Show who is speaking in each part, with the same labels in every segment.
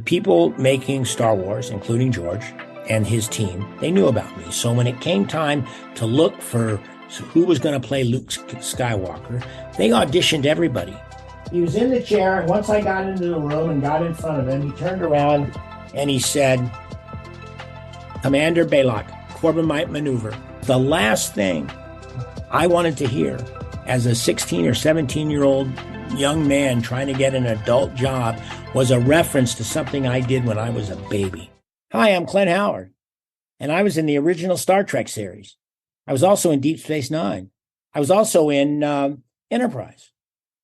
Speaker 1: people making Star Wars, including George and his team, they knew about me. So when it came time to look for who was going to play Luke Skywalker, they auditioned everybody. He was in the chair. Once I got into the room and got in front of him, he turned around and he said, "Commander Balok, Corbomite Maneuver." The last thing I wanted to hear as a 16 or 17-year-old young man trying to get an adult job was a reference to something I did when I was a baby. Hi, I'm Clint Howard, and I was in the original Star Trek series. I was also in Deep Space Nine. I was also in Enterprise.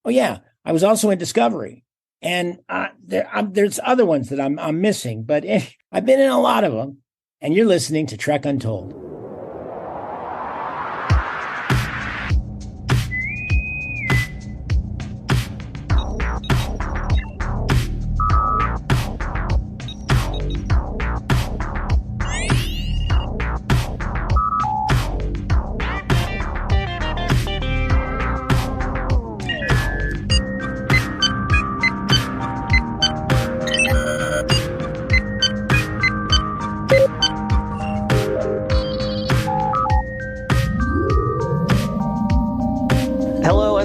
Speaker 1: Oh, yeah, I was also in Discovery. And there's other ones that I'm missing, but I've been in a lot of them, and you're listening to Trek Untold.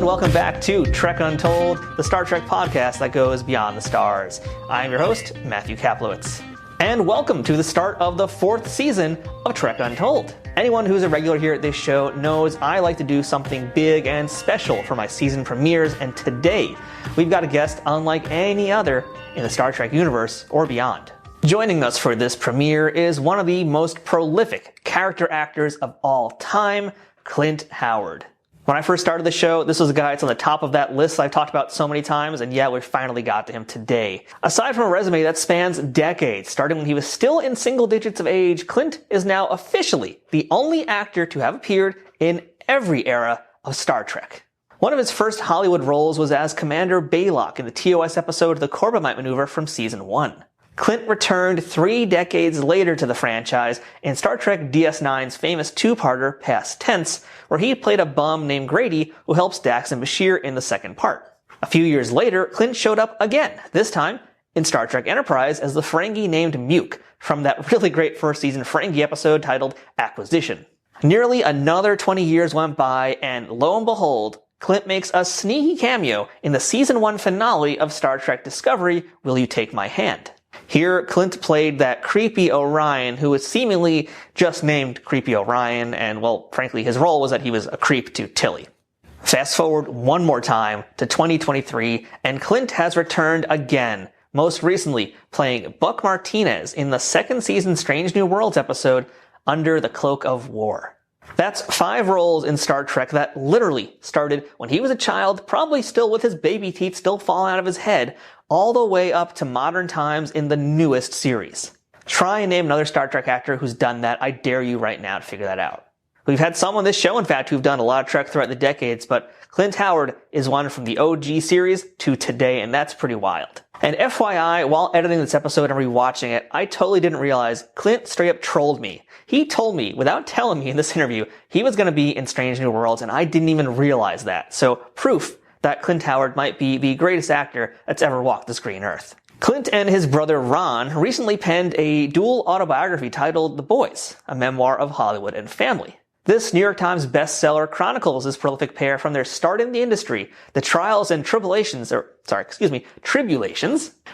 Speaker 2: Welcome back to Trek Untold, the Star Trek podcast that goes beyond the stars. I'm your host, Matthew Kaplowitz. And welcome to the start of the 4th season of Trek Untold. Anyone who's a regular here at this show knows I like to do something big and special for my season premieres, and today we've got a guest unlike any other in the Star Trek universe or beyond. Joining us for this premiere is one of the most prolific character actors of all time, Clint Howard. When I first started the show, this was a guy that's on the top of that list I've talked about so many times, and yeah, we finally got to him today. Aside from a resume that spans decades, starting when he was still in single digits of age, Clint is now officially the only actor to have appeared in every era of Star Trek. One of his first Hollywood roles was as Commander Balok in the TOS episode The Corbomite Maneuver from Season 1. Clint returned 3 decades later to the franchise in Star Trek DS9's famous two-parter Past Tense, where he played a bum named Grady who helps Dax and Bashir in the second part. A few years later, Clint showed up again, this time in Star Trek Enterprise as the Ferengi named Muk from that really great first season Ferengi episode titled Acquisition. Nearly another 20 years went by, and lo and behold, Clint makes a sneaky cameo in the Season 1 finale of Star Trek Discovery, Will You Take My Hand? Here, Clint played that Creepy Orion who was seemingly just named Creepy Orion, and, well, frankly, his role was that he was a creep to Tilly. Fast forward one more time to 2023, and Clint has returned again, most recently playing Buck Martinez in the second season Strange New Worlds episode, Under the Cloak of War. That's 5 roles in Star Trek that literally started when he was a child, probably still with his baby teeth still falling out of his head, all the way up to modern times in the newest series. Try and name another Star Trek actor who's done that. I dare you right now to figure that out. We've had some on this show, in fact, who've done a lot of Trek throughout the decades, but Clint Howard is one from the OG series to today, and that's pretty wild. And FYI, while editing this episode and rewatching it, I totally didn't realize Clint straight up trolled me. He told me, without telling me in this interview, he was going to be in Strange New Worlds, and I didn't even realize that. So, proof that Clint Howard might be the greatest actor that's ever walked this green earth. Clint and his brother Ron recently penned a dual autobiography titled The Boys, a memoir of Hollywood and family. This New York Times bestseller chronicles this prolific pair from their start in the industry, the trials and tribulations,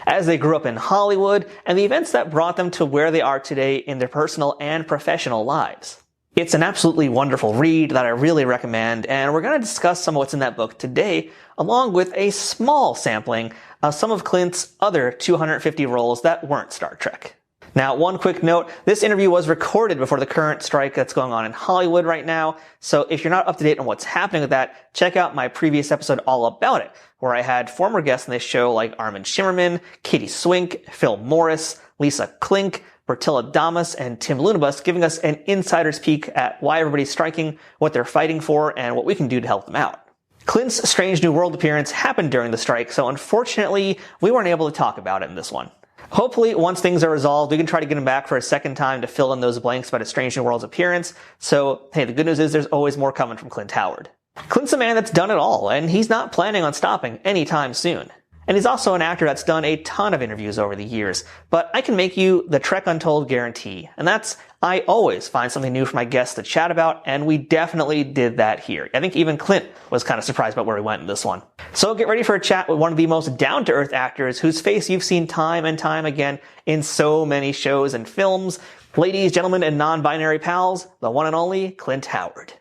Speaker 2: as they grew up in Hollywood, and the events that brought them to where they are today in their personal and professional lives. It's an absolutely wonderful read that I really recommend, and we're going to discuss some of what's in that book today, along with a small sampling of some of Clint's other 250 roles that weren't Star Trek. Now, one quick note, this interview was recorded before the current strike that's going on in Hollywood right now, so if you're not up to date on what's happening with that, check out my previous episode all about it, where I had former guests on this show like Armin Shimmerman, Katie Swink, Phil Morris, Lisa Klink, Bertilla Damas, and Tim Lunabus, giving us an insider's peek at why everybody's striking, what they're fighting for, and what we can do to help them out. Clint's Strange New World appearance happened during the strike, so unfortunately, we weren't able to talk about it in this one. Hopefully, once things are resolved, we can try to get him back for a second time to fill in those blanks about his Strange New World's appearance. So, hey, the good news is there's always more coming from Clint Howard. Clint's a man that's done it all, and he's not planning on stopping anytime soon. And he's also an actor that's done a ton of interviews over the years. But I can make you the Trek Untold guarantee. And that's, I always find something new for my guests to chat about, and we definitely did that here. I think even Clint was kind of surprised about where we went in this one. So get ready for a chat with one of the most down-to-earth actors whose face you've seen time and time again in so many shows and films. Ladies, gentlemen, and non-binary pals, the one and only Clint Howard.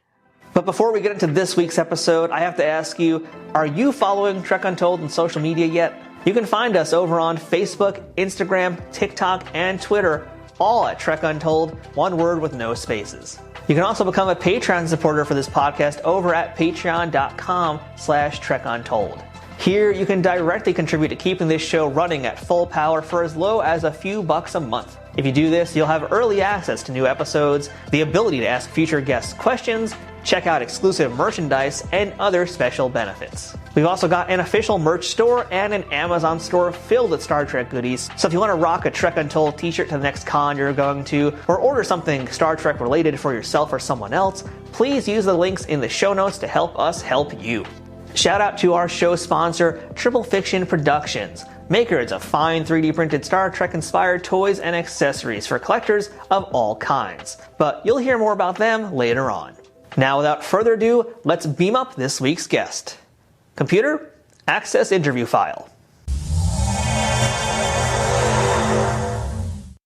Speaker 2: But before we get into this week's episode, I have to ask you, are you following Trek Untold on social media yet? You can find us over on Facebook, Instagram, TikTok, and Twitter, all at Trek Untold, one word with no spaces. You can also become a Patreon supporter for this podcast over at patreon.com/TrekUntold. Here, you can directly contribute to keeping this show running at full power for as low as a few bucks a month. If you do this, you'll have early access to new episodes, the ability to ask future guests questions, check out exclusive merchandise, and other special benefits. We've also got an official merch store and an Amazon store filled with Star Trek goodies. So if you want to rock a Trek Untold t-shirt to the next con you're going to, or order something Star Trek related for yourself or someone else, please use the links in the show notes to help us help you. Shout out to our show sponsor, Triple Fiction Productions, makers of fine 3D printed Star Trek inspired toys and accessories for collectors of all kinds. But you'll hear more about them later on. Now, without further ado, let's beam up this week's guest. Computer, access interview file.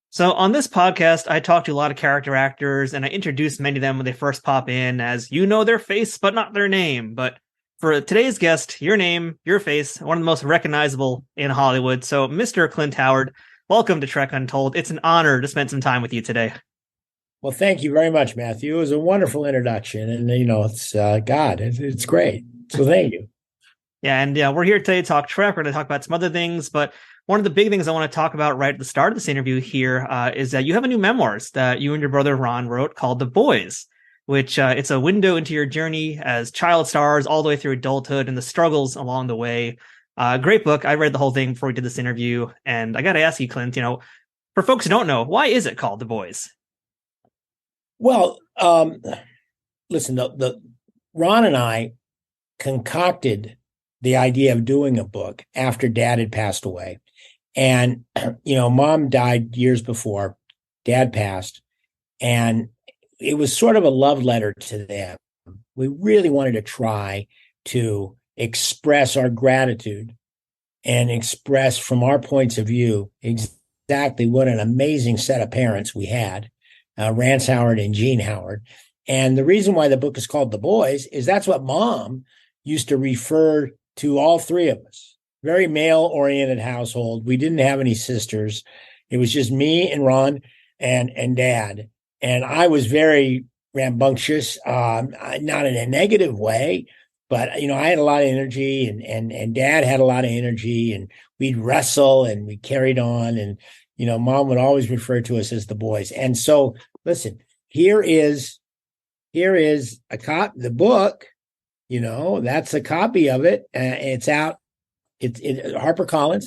Speaker 2: So on this podcast, I talk to a lot of character actors, and I introduce many of them when they first pop in as you know their face, but not their name. But for today's guest, your name, your face, one of the most recognizable in Hollywood. So Mr. Clint Howard, welcome to Trek Untold. It's an honor to spend some time with you today.
Speaker 1: Well, thank you very much, Matthew. It was a wonderful introduction, and it's it's great. So thank you.
Speaker 2: Yeah, and we're here today to talk Trek. We're going to talk about some other things, but one of the big things I want to talk about right at the start of this interview here is that you have a new memoirs that you and your brother Ron wrote called The Boys, which it's a window into your journey as child stars all the way through adulthood and the struggles along the way. Great book. I read the whole thing before we did this interview, and I got to ask you, Clint, for folks who don't know, why is it called The Boys?
Speaker 1: Well, listen, the Ron and I concocted the idea of doing a book after Dad had passed away. And, Mom died years before Dad passed. And it was sort of a love letter to them. We really wanted to try to express our gratitude and express from our points of view exactly what an amazing set of parents we had. Rance Howard and Gene Howard. And the reason why the book is called The Boys is that's what Mom used to refer to all three of us. Very male-oriented household. We didn't have any sisters. It was just me and Ron and Dad. And I was very rambunctious, not in a negative way, but, I had a lot of energy and Dad had a lot of energy, and we'd wrestle and we carried on. And, Mom would always refer to us as the boys. And so, listen, here is a copy, the book, that's a copy of it. It's out. It's HarperCollins.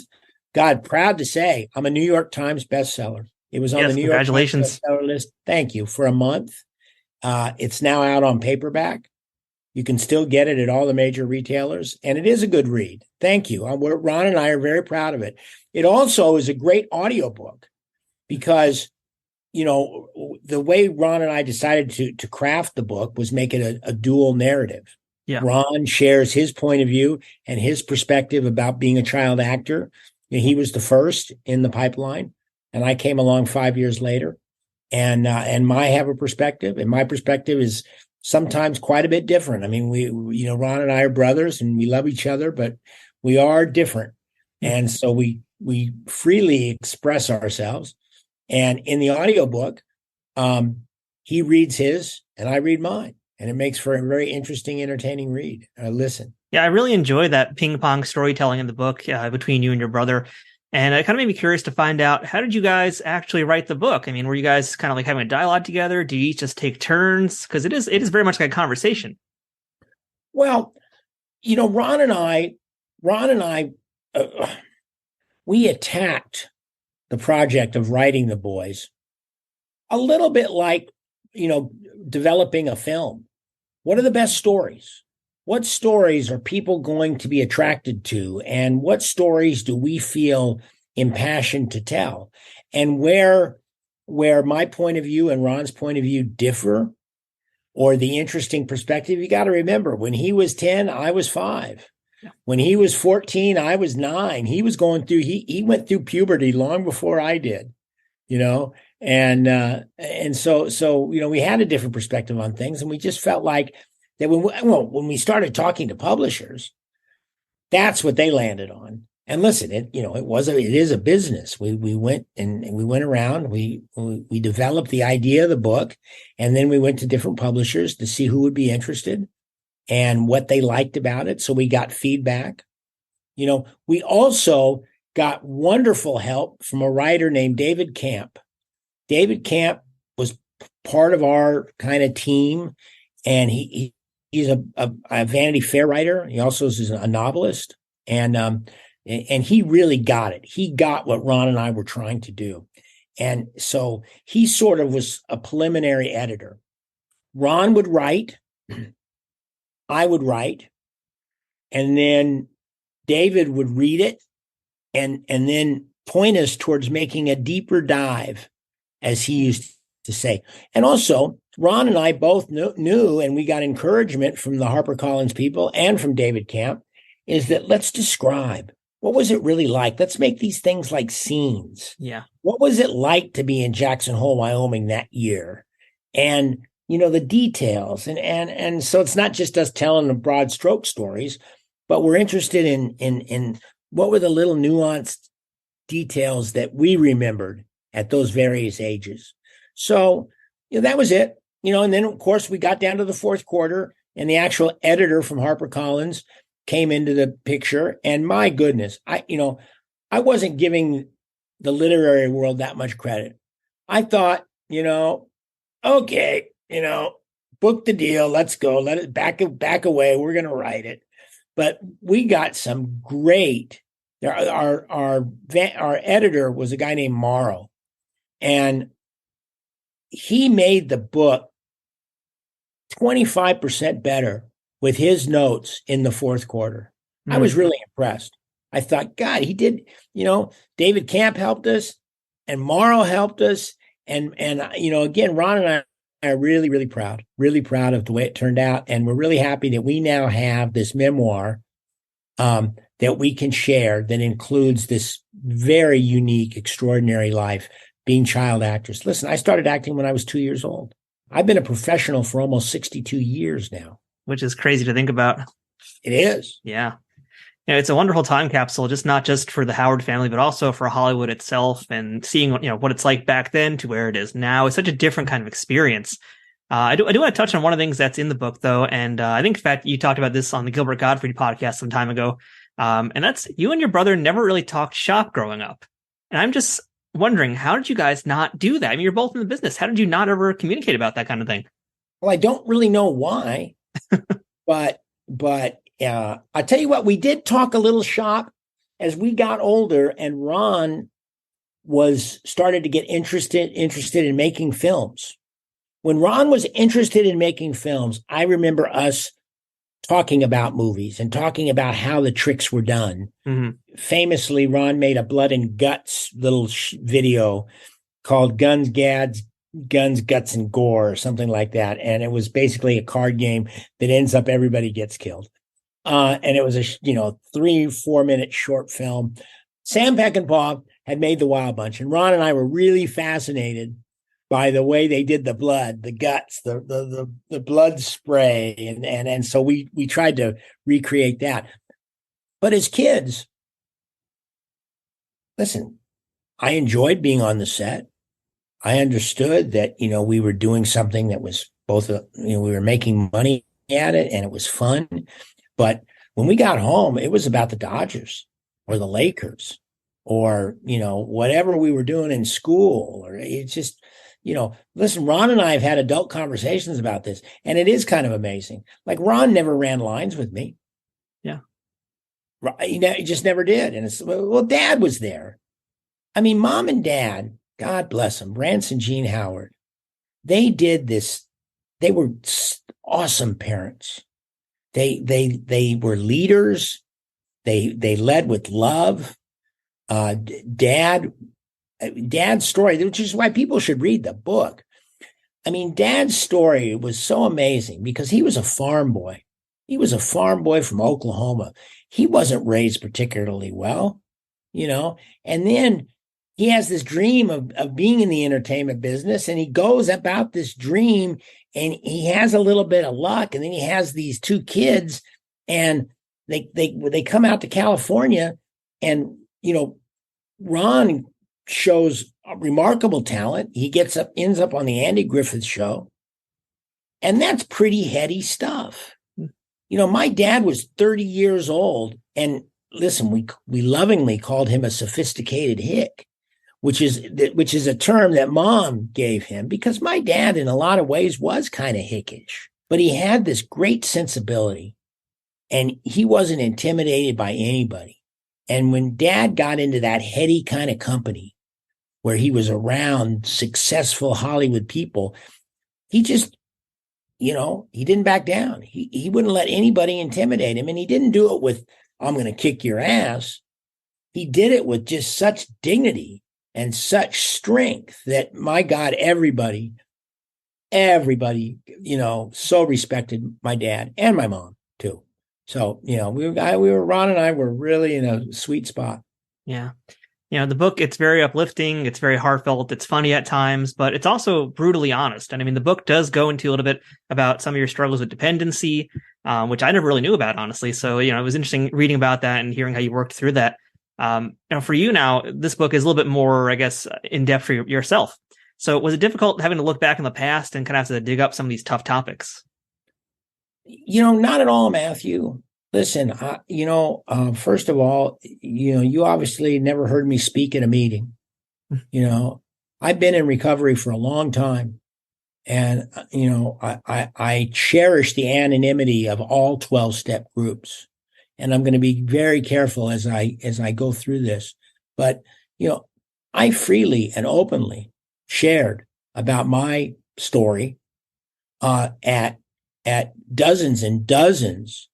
Speaker 1: God, proud to say I'm a New York Times bestseller. It was on the New York Times bestseller list. Thank you, for a month. It's now out on paperback. You can still get it at all the major retailers, and it is a good read. Thank you. Ron and I are very proud of it. It also is a great audiobook because, the way Ron and I decided to craft the book was make it a dual narrative. Yeah. Ron shares his point of view and his perspective about being a child actor. He was the first in the pipeline, and I came along 5 years later. And I have a perspective, and my perspective is sometimes quite a bit different. I mean, Ron and I are brothers and we love each other, but we are different. And so we freely express ourselves. And in the audiobook, he reads his and I read mine. And it makes for a very interesting, entertaining read. Listen. Yeah, I really enjoy that ping pong storytelling in the book between you and your brother. And it kind of made me curious to find out, how did you guys actually write the book? I mean, were you guys kind of like having a dialogue together? Do you each just take turns? Because it is very much like a conversation. Well, Ron and I, we attacked the project of writing The Boys a little bit like, developing a film. What are the best stories? what stories are people going to be attracted to, and what stories do we feel impassioned to tell? And where my point of view and Ron's point of view differ, or the interesting perspective, you got to remember, when he was 10, I was 5. Yeah. When he was 14, I was 9. He was going through, he went through puberty long before I did, and so we had a different perspective on things, and we just felt like that when we started talking to publishers, that's what they landed on. And listen, it is a business. We went around, we developed the idea of the book, and then we went to different publishers to see who would be interested and what they liked about it. So we got feedback. We also got wonderful help from a writer named David Camp. David Camp was part of our kind of team, and he's a Vanity Fair writer. He also is a novelist, and he really got it. He got what Ron and I were trying to do. And so he sort of was a preliminary editor. Ron would write, I would write, and then David would read it and then point us towards making a deeper dive, as he used to say. And also, Ron and I both knew, and we got encouragement from the HarperCollins people and from David Camp, is that let's describe. What was it really like? Let's make these things like scenes.
Speaker 2: Yeah.
Speaker 1: What was it like to be in Jackson Hole, Wyoming that year? And, the details. And so it's not just us telling the broad stroke stories, but we're interested in what were the little nuanced details that we remembered at those various ages. So, that was it. And then, of course, we got down to the fourth quarter, and the actual editor from HarperCollins came into the picture. And my goodness, I wasn't giving the literary world that much credit. I thought, okay, book the deal. Let's go. Let it back away. We're going to write it. But we got some great, our editor was a guy named Morrow, and he made the book 25% better with his notes in the fourth quarter. Mm-hmm. I was really impressed. I thought, God, he did, David Camp helped us and Morrow helped us. And again, Ron and I are really, really proud of the way it turned out. And we're really happy that we now have this memoir that we can share that includes this very unique, extraordinary life, being child actress. Listen, I started acting when I was 2 years old. I've been a professional for almost 62 years now.
Speaker 2: Which is crazy to think about.
Speaker 1: It is.
Speaker 2: Yeah. It's a wonderful time capsule, not just for the Howard family, but also for Hollywood itself, and seeing what it's like back then to where it is now. It's such a different kind of experience. I do want to touch on one of the things that's in the book, though, and I think, in fact, you talked about this on the Gilbert Gottfried podcast some time ago, and that's you and your brother never really talked shop growing up. And I'm just wondering, how did you guys not do that? I mean, you're both in the business. How did you not ever communicate about that kind of thing?
Speaker 1: Well, I don't really know why, but I tell you what, we did talk a little shop as we got older, and Ron started to get interested in making films. When Ron was interested in making films, I remember us talking about movies and talking about how the tricks were done. Mm-hmm. Famously, Ron made a blood and guts little video called Guns, Guts, and Gore, or something like that. And it was basically a card game that ends up everybody gets killed. And it was a 3-4 minute short film. Sam Peckinpah had made The Wild Bunch, and Ron and I were really fascinated by the way they did the blood, the guts, the blood spray, and so we tried to recreate that. But as kids, listen, I enjoyed being on the set. I understood that we were doing something that was both we were making money at it, and it was fun. But when we got home, it was about the Dodgers or the Lakers or, whatever we were doing in school. Or it's just, listen, Ron and I have had adult conversations about this, and it is kind of amazing. Like, Ron never ran lines with me.
Speaker 2: Yeah.
Speaker 1: He just never did. And well, Dad was there. I mean, Mom and Dad, God bless them, Rance and Gene Howard, they did this. They were awesome parents. They were leaders. They led with love. Dad's story, which is why people should read the book. I mean, Dad's story was so amazing because he was a farm boy. He was a farm boy from Oklahoma. He wasn't raised particularly well, and then he has this dream of being in the entertainment business, and he goes about this dream, and he has a little bit of luck, and then he has these two kids, and they come out to California, and Ron shows remarkable talent. He ends up on the Andy Griffith Show, and that's pretty heady stuff. My dad was 30 years old, and listen, we lovingly called him a sophisticated hick, which is a term that Mom gave him because my dad in a lot of ways was kind of hickish, but he had this great sensibility and he wasn't intimidated by anybody. And when Dad got into that heady kind of company where he was around successful Hollywood people, he just, he didn't back down. He wouldn't let anybody intimidate him. And he didn't do it with, I'm going to kick your ass. He did it with just such dignity and such strength that, my God, everybody, so respected my dad and my mom too. So, Ron and I were really in a sweet spot.
Speaker 2: Yeah. The book, it's very uplifting. It's very heartfelt. It's funny at times, but it's also brutally honest. And I mean, the book does go into a little bit about some of your struggles with dependency, which I never really knew about, honestly. So, it was interesting reading about that and hearing how you worked through that. For you now, this book is a little bit more, I guess, in depth for yourself. So was it difficult having to look back in the past and kind of have to dig up some of these tough topics?
Speaker 1: Not at all, Matthew. Listen, first of all, you obviously never heard me speak at a meeting. I've been in recovery for a long time. And, I cherish the anonymity of all 12-step groups. And I'm going to be very careful as I go through this. But, I freely and openly shared about my story at dozens and dozens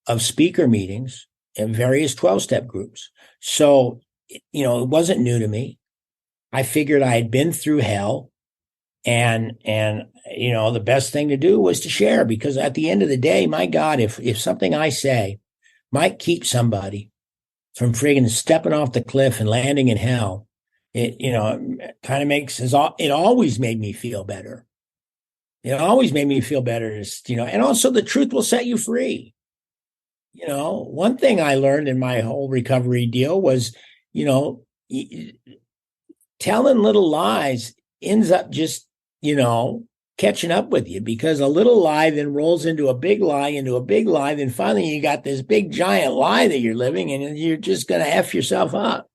Speaker 1: of speaker meetings in various 12-step groups. So, it wasn't new to me. I figured I had been through hell and the best thing to do was to share, because at the end of the day, my God, if something I say might keep somebody from friggin' stepping off the cliff and landing in hell, it kind of it always made me feel better. It always made me feel better, and also the truth will set you free. One thing I learned in my whole recovery deal was, telling little lies ends up just, catching up with you, because a little lie then rolls into a big lie, then finally you got this big giant lie that you're living in, and you're just going to F yourself up.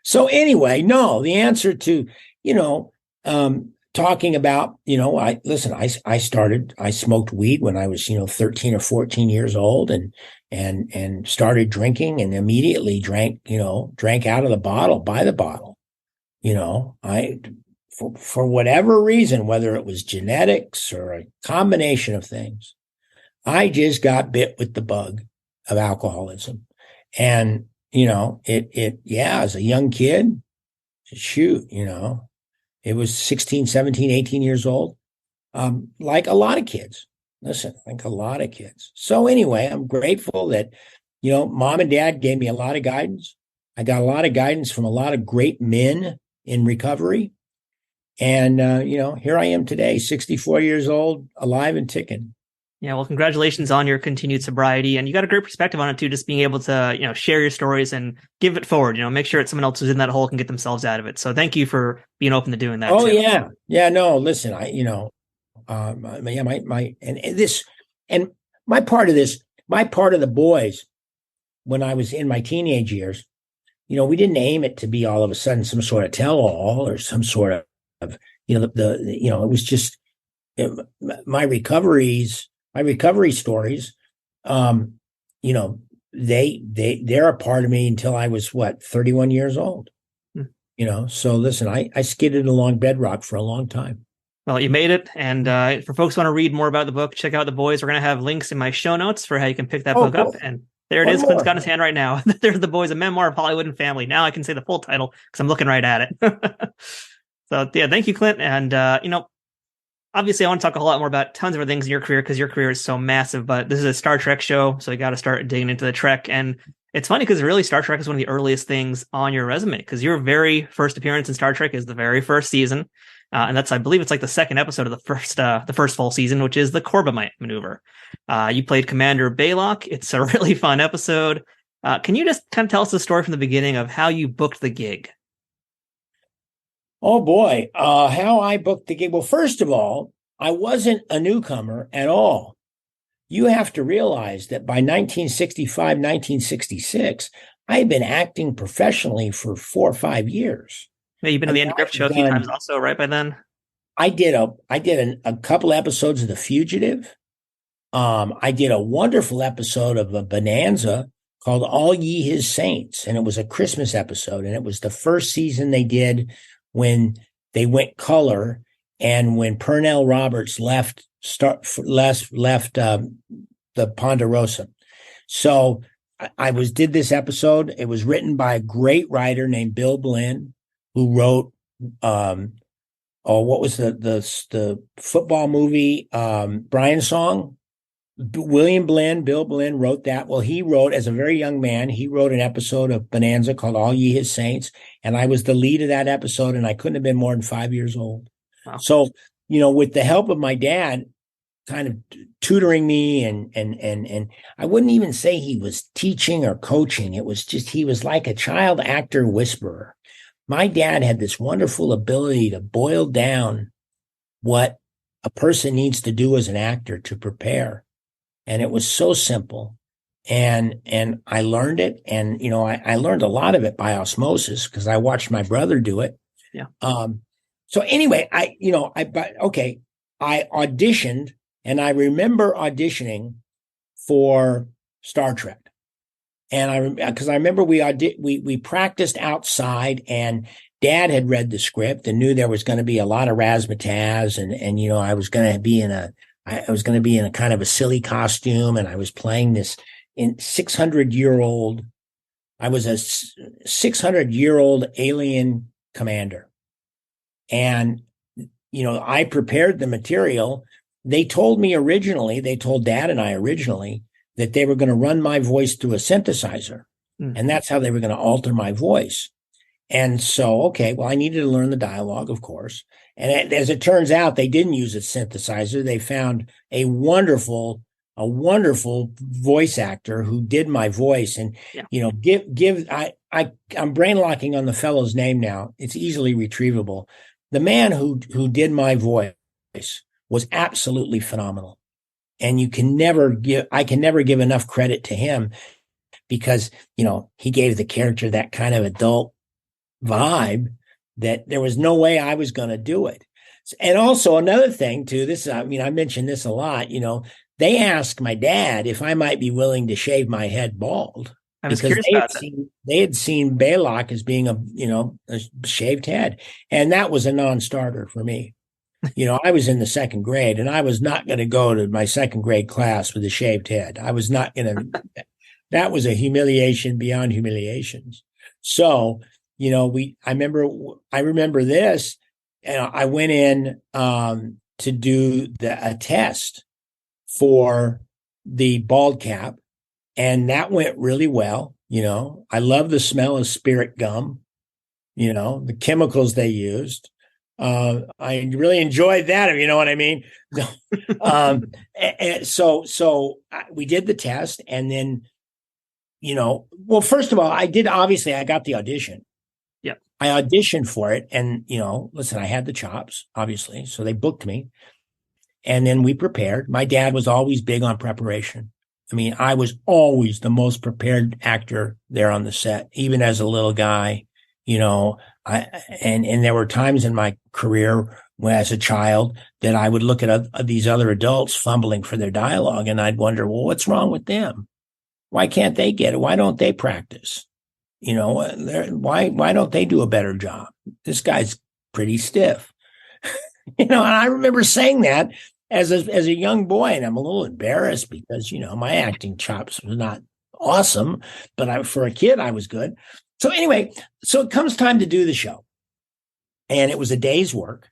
Speaker 1: So anyway, no, the answer to, talking about, I smoked weed when I was, 13 or 14 years old and started drinking, and immediately drank out of the bottle, by the bottle. For whatever reason, whether it was genetics or a combination of things, I just got bit with the bug of alcoholism. And, as a young kid, it was 16, 17, 18 years old. Like a lot of kids. So anyway, I'm grateful that, Mom and Dad gave me a lot of guidance. I got a lot of guidance from a lot of great men in recovery. And, here I am today, 64 years old, alive and ticking.
Speaker 2: Yeah, well, congratulations on your continued sobriety. And you got a great perspective on it, too, just being able to, share your stories and give it forward, make sure that someone else who's in that hole can get themselves out of it. So thank you for being open to doing that.
Speaker 1: Oh,
Speaker 2: too.
Speaker 1: yeah. Yeah, no, listen, my part of the boys, when I was in my teenage years, we didn't aim it to be all of a sudden some sort of tell-all or some sort of, it was just my recovery stories. They're a part of me until I was 31 years old. So listen, I skidded along bedrock for a long time.
Speaker 2: Well, you made it. And for folks who want to read more about the book, check out The Boys. We're going to have links in my show notes for how you can pick that book up. And there it is. Clint's got his hand right now. There's The Boys, a memoir of Hollywood and family. Now I can say the full title because I'm looking right at it. So, yeah, thank you, Clint. And, obviously I want to talk a whole lot more about tons of other things in your career because your career is so massive. But this is a Star Trek show, so you got to start digging into the Trek. And it's funny because really Star Trek is one of the earliest things on your resume because your very first appearance in Star Trek is the very first season. And that's, I believe it's like the second episode of the first full season, which is the Corbomite Maneuver. You played Commander Balok. It's a really fun episode. Can you just kind of tell us the story from the beginning of how you booked the gig?
Speaker 1: Oh boy, how I booked the gig. Well, first of all, I wasn't a newcomer at all. You have to realize that by 1965, 1966, I had been acting professionally for 4 or 5 years.
Speaker 2: Yeah, you've been on the Andy Griffith Show a few times also, right, by then?
Speaker 1: I did a couple episodes of The Fugitive. I did a wonderful episode of a Bonanza called All Ye His Saints, and it was a Christmas episode, and it was the first season they did when they went color and when Pernell Roberts left the Ponderosa. So I did this episode. It was written by a great writer named Bill Blinn, who wrote what was the football movie Brian Song? Bill Blinn wrote that. Well, he wrote, as a very young man, he wrote an episode of Bonanza called All Ye His Saints, and I was the lead of that episode, and I couldn't have been more than 5 years old. Wow. So, with the help of my dad kind of tutoring me and I wouldn't even say he was teaching or coaching. It was just, he was like a child actor whisperer. My dad had this wonderful ability to boil down what a person needs to do as an actor to prepare. And it was so simple. And I learned it. And, I learned a lot of it by osmosis because I watched my brother do it.
Speaker 2: Yeah.
Speaker 1: So anyway, I auditioned, and I remember auditioning for Star Trek. And because I remember we practiced outside, and Dad had read the script and knew there was going to be a lot of razzmatazz, and I was going to be in a kind of a silly costume, and I was playing this in 600-year-old. I was a 600-year-old alien commander, and I prepared the material. They told Dad and I originally that they were going to run my voice through a synthesizer, and that's how they were going to alter my voice. And so, I needed to learn the dialogue, of course. And as it turns out, they didn't use a synthesizer. They found a wonderful voice actor who did my voice. And, I'm brain locking on the fellow's name now. It's easily retrievable. The man who did my voice was absolutely phenomenal. And I can never give enough credit to him because, he gave the character that kind of adult vibe that there was no way I was going to do it. And also another thing too, I mentioned this a lot, they asked my dad if I might be willing to shave my head bald.
Speaker 2: I was curious about that.
Speaker 1: They had seen Balok as being a shaved head. And that was a non-starter for me. I was in the second grade, and I was not going to go to my second grade class with a shaved head. I was not going to, that was a humiliation beyond humiliations. So, I remember this, and I went in to do a test for the bald cap, and that went really well. I love the smell of spirit gum, the chemicals they used. I really enjoyed that, if you know what I mean. So we did the test, and then, first of all, I got the audition.
Speaker 2: Yeah.
Speaker 1: I auditioned for it, and, listen, I had the chops, obviously. So they booked me, and then we prepared. My dad was always big on preparation. I was always the most prepared actor there on the set, even as a little guy. And there were times in my career when, as a child, that I would look at these other adults fumbling for their dialogue, and I'd wonder, well, what's wrong with them? Why can't they get it? Why don't they practice? Why don't they do a better job? This guy's pretty stiff. And I remember saying that as a young boy, and I'm a little embarrassed because, my acting chops were not awesome, but for a kid, I was good. So anyway, so it comes time to do the show, and it was a day's work.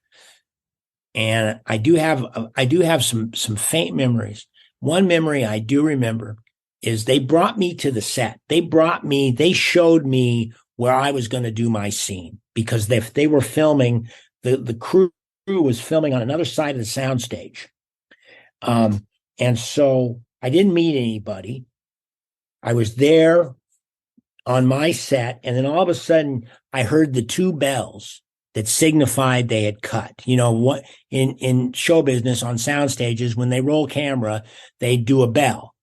Speaker 1: And I do have some faint memories. One memory I do remember is they brought me to the set. They showed me where I was going to do my scene, because they were filming, the crew was filming on another side of the soundstage. And so I didn't meet anybody. I was there on my set, and then all of a sudden I heard the two bells that signified they had cut. What in show business on sound stages, when they roll camera, they do a bell.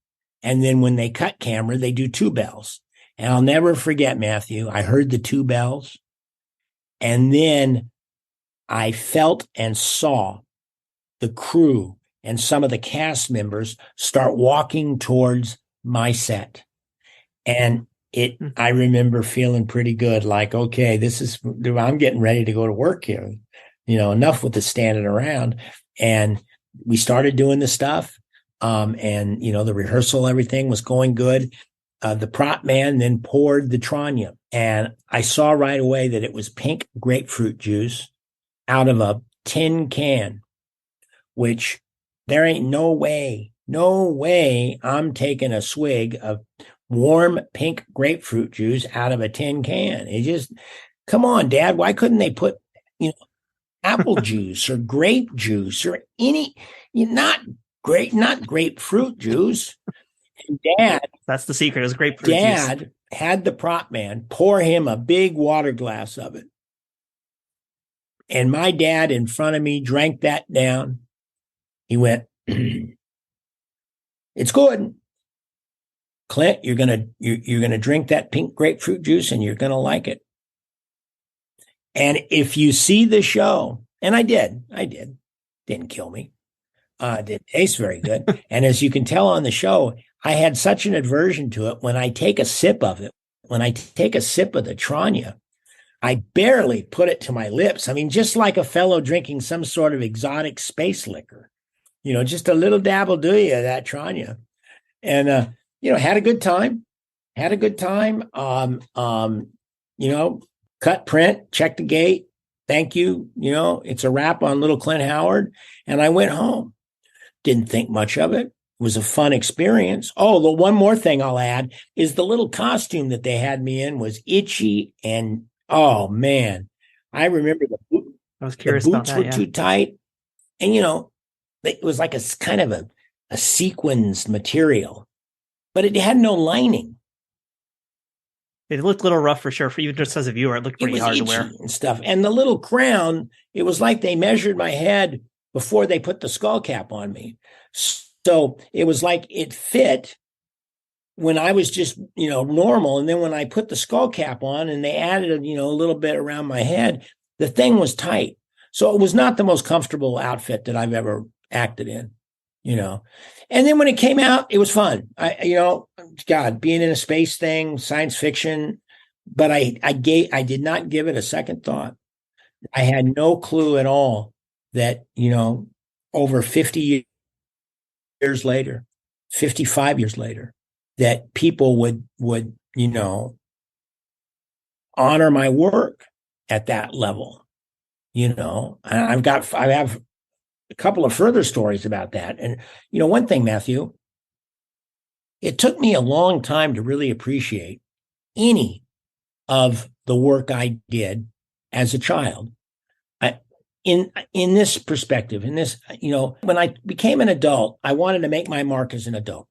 Speaker 1: And then when they cut camera, they do two bells. And I'll never forget, Matthew, I heard the two bells. And then I felt and saw the crew and some of the cast members start walking towards my set. And I remember feeling pretty good, like, okay, I'm getting ready to go to work here. Enough with the standing around. And we started doing the stuff. And the rehearsal, everything was going good. The prop man then poured the Tranya, and I saw right away that it was pink grapefruit juice out of a tin can, which there ain't no way I'm taking a swig of warm pink grapefruit juice out of a tin can. It just, come on, Dad, why couldn't they put, apple juice or grape juice or not grapefruit juice? And Dad,
Speaker 2: that's the secret, is grapefruit juice.
Speaker 1: Dad had the prop man pour him a big water glass of it. And my dad in front of me drank that down. He went, it's good. Clint, you're gonna drink that pink grapefruit juice and you're gonna like it. And if you see the show, and I did, didn't kill me. Didn't taste very good. And as you can tell on the show, I had such an aversion to it. When I take a sip of it, when I take a sip of the Tranya, I barely put it to my lips. I mean, just like a fellow drinking some sort of exotic space liquor, just a little dabble do you of that Tranya. And, had a good time. Cut print, check the gate. Thank you. It's a wrap on little Clint Howard. And I went home. Didn't think much of it. It was a fun experience. Oh, the one more thing I'll add is the little costume that they had me in was itchy. And, oh, man, I remember the boots were too tight. And, it was like a kind of a sequins material, but it had no lining.
Speaker 2: It looked a little rough for sure. For you, just as a viewer, it looked pretty hard to wear
Speaker 1: and stuff. And the little crown, it was like they measured my head before they put the skull cap on me. So it was like it fit when I was just, normal. And then when I put the skull cap on and they added, a little bit around my head, the thing was tight. So it was not the most comfortable outfit that I've ever acted in, And then when it came out, it was fun. God, being in a space thing, science fiction, but I did not give it a second thought. I had no clue at all that, over 50 years later, 55 years later, that people would honor my work at that level. I have a couple of further stories about that. And, one thing, Matthew, it took me a long time to really appreciate any of the work I did as a child. In this perspective, when I became an adult, I wanted to make my mark as an adult.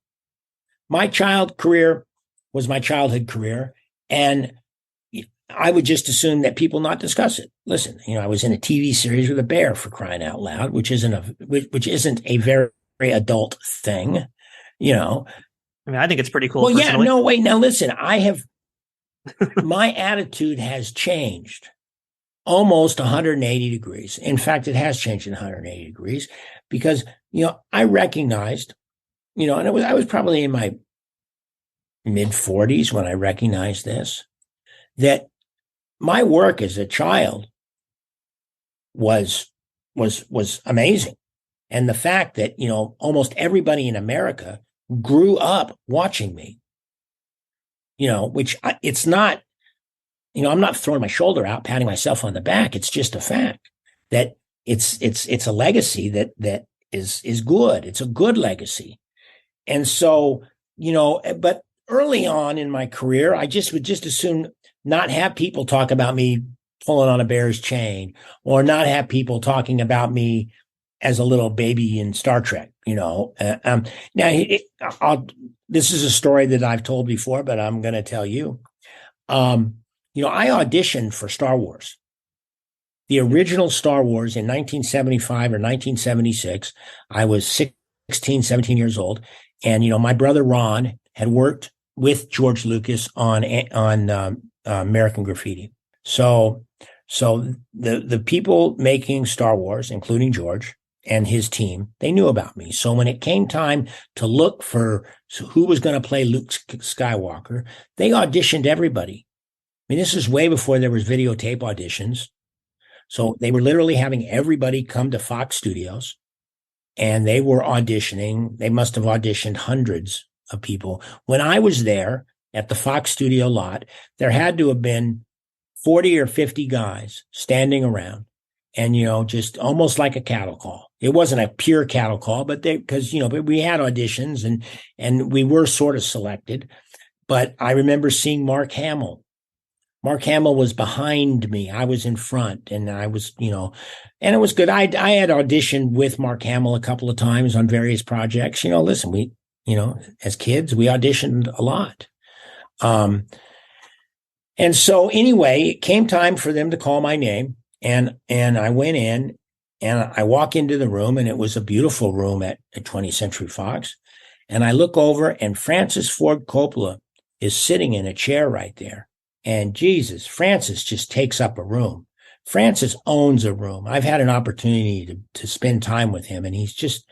Speaker 1: My child career was my childhood career, and I would just assume that people not discuss it. Listen, I was in a TV series with a bear, for crying out loud, which isn't a very, very adult thing,
Speaker 2: I think it's pretty cool.
Speaker 1: Well,
Speaker 2: personally.
Speaker 1: yeah, no, wait. Now listen, my attitude has changed almost 180 degrees. In fact, it has changed in 180 degrees because, I recognized, and I was probably in my mid 40s when I recognized this, that my work as a child was was amazing. And the fact that, almost everybody in America grew up watching me, it's not, I'm not throwing my shoulder out, patting myself on the back. It's just a fact that it's a legacy that is good. It's a good legacy. And so, but early on in my career, I would just as soon not have people talk about me pulling on a bear's chain, or not have people talking about me as a little baby in Star Trek, Now, this is a story that I've told before, but I'm going to tell you. I auditioned for Star Wars, the original Star Wars in 1975 or 1976. I was 16, 17 years old. And, my brother Ron had worked with George Lucas on American Graffiti. So the people making Star Wars, including George and his team, they knew about me. So when it came time to look for who was going to play Luke Skywalker, they auditioned everybody. I mean, this is way before there was videotape auditions. So they were literally having everybody come to Fox Studios, and they were auditioning. They must have auditioned hundreds of people. When I was there at the Fox Studio lot, there had to have been 40 or 50 guys standing around, and, just almost like a cattle call. It wasn't a pure cattle call, but because we had auditions and we were sort of selected. But I remember seeing Mark Hamill. Mark Hamill was behind me. I was in front, and I was, and it was good. I had auditioned with Mark Hamill a couple of times on various projects. Listen, we, as kids, we auditioned a lot. And so anyway, it came time for them to call my name, and I went in, and I walk into the room, and it was a beautiful room at 20th Century Fox. And I look over, and Francis Ford Coppola is sitting in a chair right there. And Jesus, Francis just takes up a room. Francis owns a room. I've had an opportunity to spend time with him, and he's just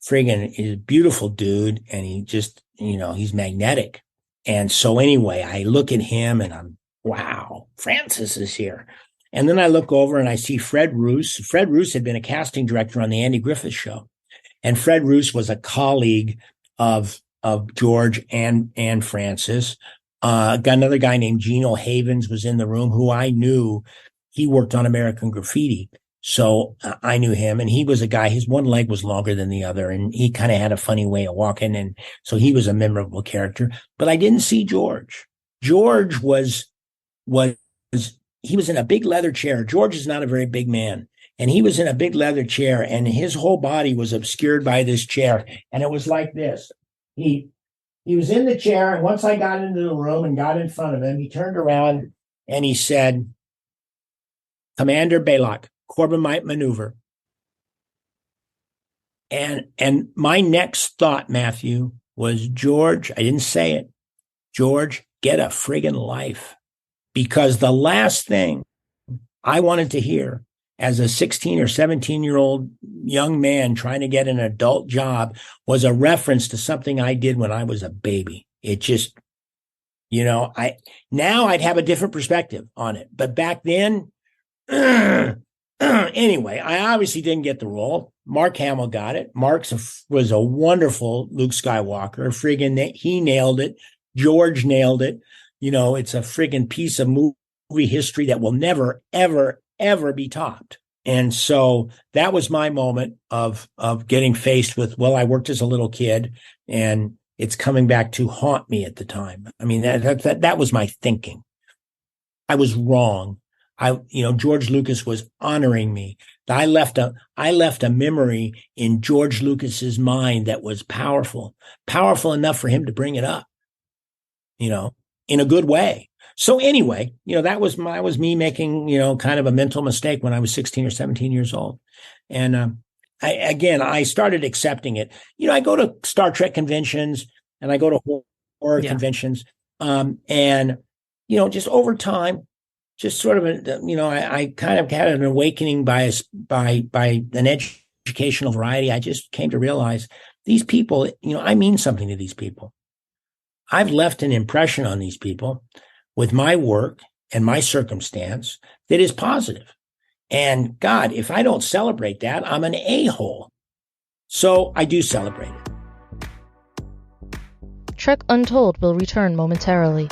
Speaker 1: he's a beautiful dude, and he just, he's magnetic. And so anyway, I look at him, and I'm, wow, Francis is here. And then I look over and I see Fred Roos. Fred Roos had been a casting director on the Andy Griffith Show. And Fred Roos was a colleague of George and Francis. Got another guy named Gino Havens was in the room, who I knew. He worked on American Graffiti. So I knew him, and he was a guy, his one leg was longer than the other, and he kind of had a funny way of walking. And so he was a memorable character, but I didn't see George. George he was in a big leather chair. George is not a very big man, and he was in a big leather chair, and his whole body was obscured by this chair. And it was like this. He was in the chair, and once I got into the room and got in front of him, he turned around and he said, "Commander Balok, Corbomite Maneuver." And my next thought, Matthew, was, George, I didn't say it, George, get a friggin' life. Because the last thing I wanted to hear as a 16 or 17-year-old young man trying to get an adult job was a reference to something I did when I was a baby. It just, now I'd have a different perspective on it. But back then, anyway, I obviously didn't get the role. Mark Hamill got it. Mark was a wonderful Luke Skywalker. Friggin', he nailed it. George nailed it. It's a friggin' piece of movie history that will never, ever, ever be topped. And so that was my moment of getting faced with, well, I worked as a little kid, and it's coming back to haunt me at the time. I mean, that was my thinking. I was wrong. George Lucas was honoring me. I left a memory in George Lucas's mind that was powerful enough for him to bring it up, in a good way. So anyway, that was me making, kind of a mental mistake when I was 16 or 17 years old. And I started accepting it. I go to Star Trek conventions, and I go to horror conventions. And just over time, just sort of, I kind of had an awakening by an educational variety. I just came to realize these people, I mean something to these people. I've left an impression on these people with my work and my circumstance that is positive. And God, if I don't celebrate that, I'm an a-hole. So I do celebrate it.
Speaker 3: Trek Untold will return momentarily.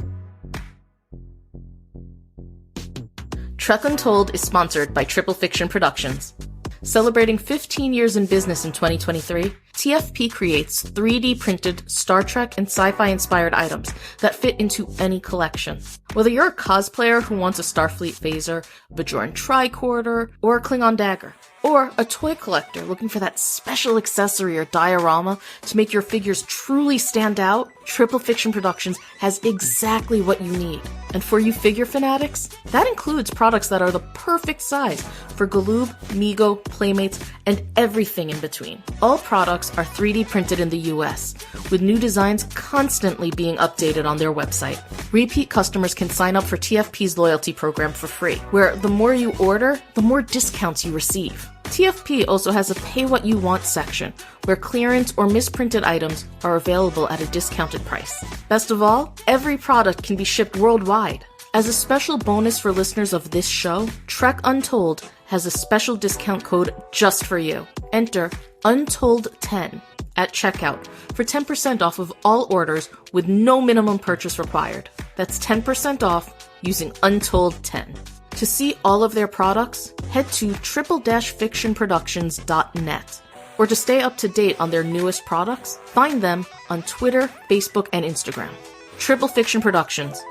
Speaker 4: Trek Untold is sponsored by Triple Fiction Productions. Celebrating 15 years in business in 2023, TFP creates 3D printed Star Trek and sci-fi inspired items that fit into any collection. Whether you're a cosplayer who wants a Starfleet phaser, a Bajoran tricorder, or a Klingon dagger, or a toy collector looking for that special accessory or diorama to make your figures truly stand out, Triple Fiction Productions has exactly what you need. And for you figure fanatics, that includes products that are the perfect size for Galoob, Mego, Playmates, and everything in between. All products are 3D printed in the US, with new designs constantly being updated on their website. Repeat customers can sign up for TFP's loyalty program for free, where the more you order, the more discounts you receive. TFP also has a Pay What You Want section, where clearance or misprinted items are available at a discounted price. Best of all, every product can be shipped worldwide. As a special bonus for listeners of this show, Trek Untold has a special discount code just for you. Enter Untold10 at checkout for 10% off of all orders with no minimum purchase required. That's 10% off using Untold10. To see all of their products, head to triple-fictionproductions.net. Or to stay up to date on their newest products, find them on Twitter, Facebook, and Instagram. Triple Fiction Productions,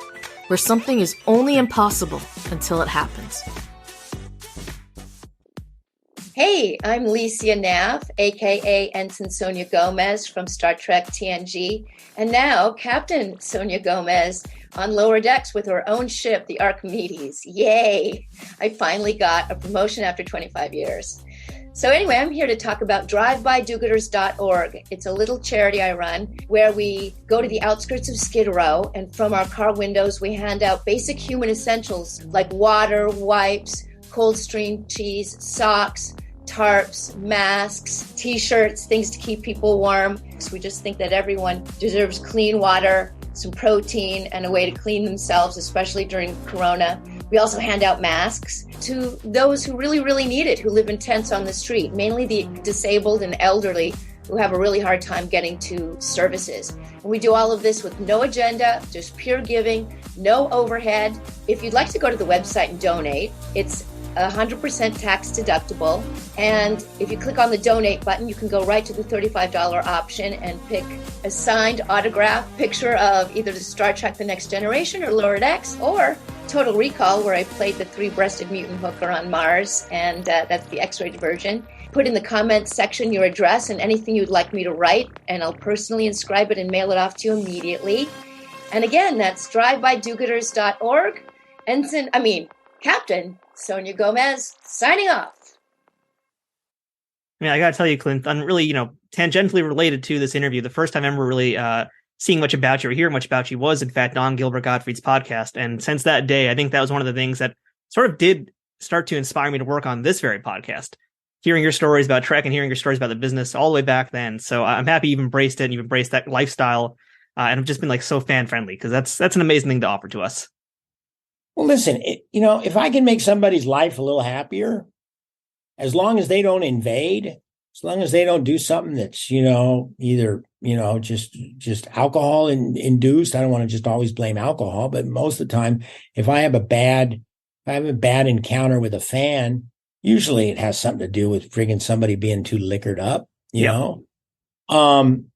Speaker 4: where something is only impossible until it happens.
Speaker 5: Hey, I'm Licia Nav, aka Ensign Sonia Gomez from Star Trek TNG, and now Captain Sonia Gomez on lower decks with her own ship, the Archimedes. Yay! I finally got a promotion after 25 years. So anyway, I'm here to talk about drivebydogooders.org. It's a little charity I run where we go to the outskirts of Skid Row, and from our car windows, we hand out basic human essentials like water, wipes, Coldstream cheese, socks, tarps, masks, t-shirts, things to keep people warm. So we just think that everyone deserves clean water, some protein, and a way to clean themselves, especially during Corona. We also hand out masks to those who really, really need it, who live in tents on the street, mainly the disabled and elderly who have a really hard time getting to services. And we do all of this with no agenda, just pure giving, no overhead. If you'd like to go to the website and donate, it's 100% tax deductible. And if you click on the donate button, you can go right to the $35 option and pick a signed autograph picture of either the Star Trek The Next Generation or Lower Decks, or Total Recall, where I played the three-breasted mutant hooker on Mars, and that's the X-rated version. Put in the comments section your address and anything you'd like me to write, and I'll personally inscribe it and mail it off to you immediately. And again, that's drivebydogooders.org. Captain Sonia Gomez, signing off.
Speaker 2: I mean, I got to tell you, Clint, I'm really, tangentially related to this interview. The first time I ever really seeing much about you or hearing much about you was, in fact, on Gilbert Gottfried's podcast. And since that day, I think that was one of the things that sort of did start to inspire me to work on this very podcast. Hearing your stories about Trek and hearing your stories about the business all the way back then. So I'm happy you've embraced it and you've embraced that lifestyle. And I've just been so fan friendly, because that's an amazing thing to offer to us.
Speaker 1: Well, listen, if I can make somebody's life a little happier, as long as they don't invade, as long as they don't do something that's, either, just alcohol induced. I don't want to just always blame alcohol, but most of the time, if I have a bad encounter with a fan, usually it has something to do with friggin' somebody being too liquored up, you know? And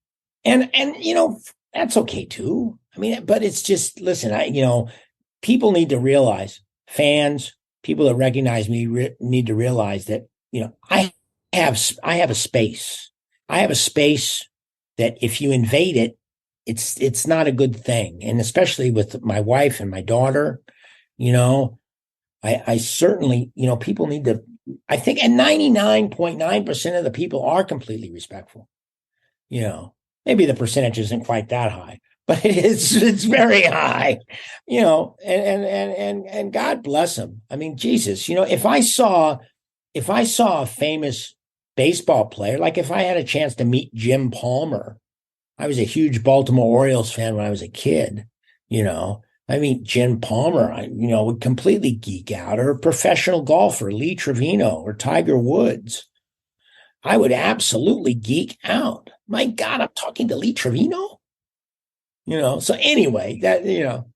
Speaker 1: that's okay too. I mean, but it's just, listen, people need to realize, fans, people that recognize me need to realize that, I have a space. I have a space that if you invade it, it's not a good thing. And especially with my wife and my daughter, I certainly, people need to, I think, and 99.9% of the people are completely respectful. Maybe the percentage isn't quite that high, but it's very high, and God bless them. I mean, Jesus, if I saw a famous baseball player, like if I had a chance to meet Jim Palmer, I was a huge Baltimore Orioles fan when I was a kid, I mean, Jen Palmer, would completely geek out, or a professional golfer, Lee Trevino or Tiger Woods. I would absolutely geek out. My God, I'm talking to Lee Trevino. So anyway, that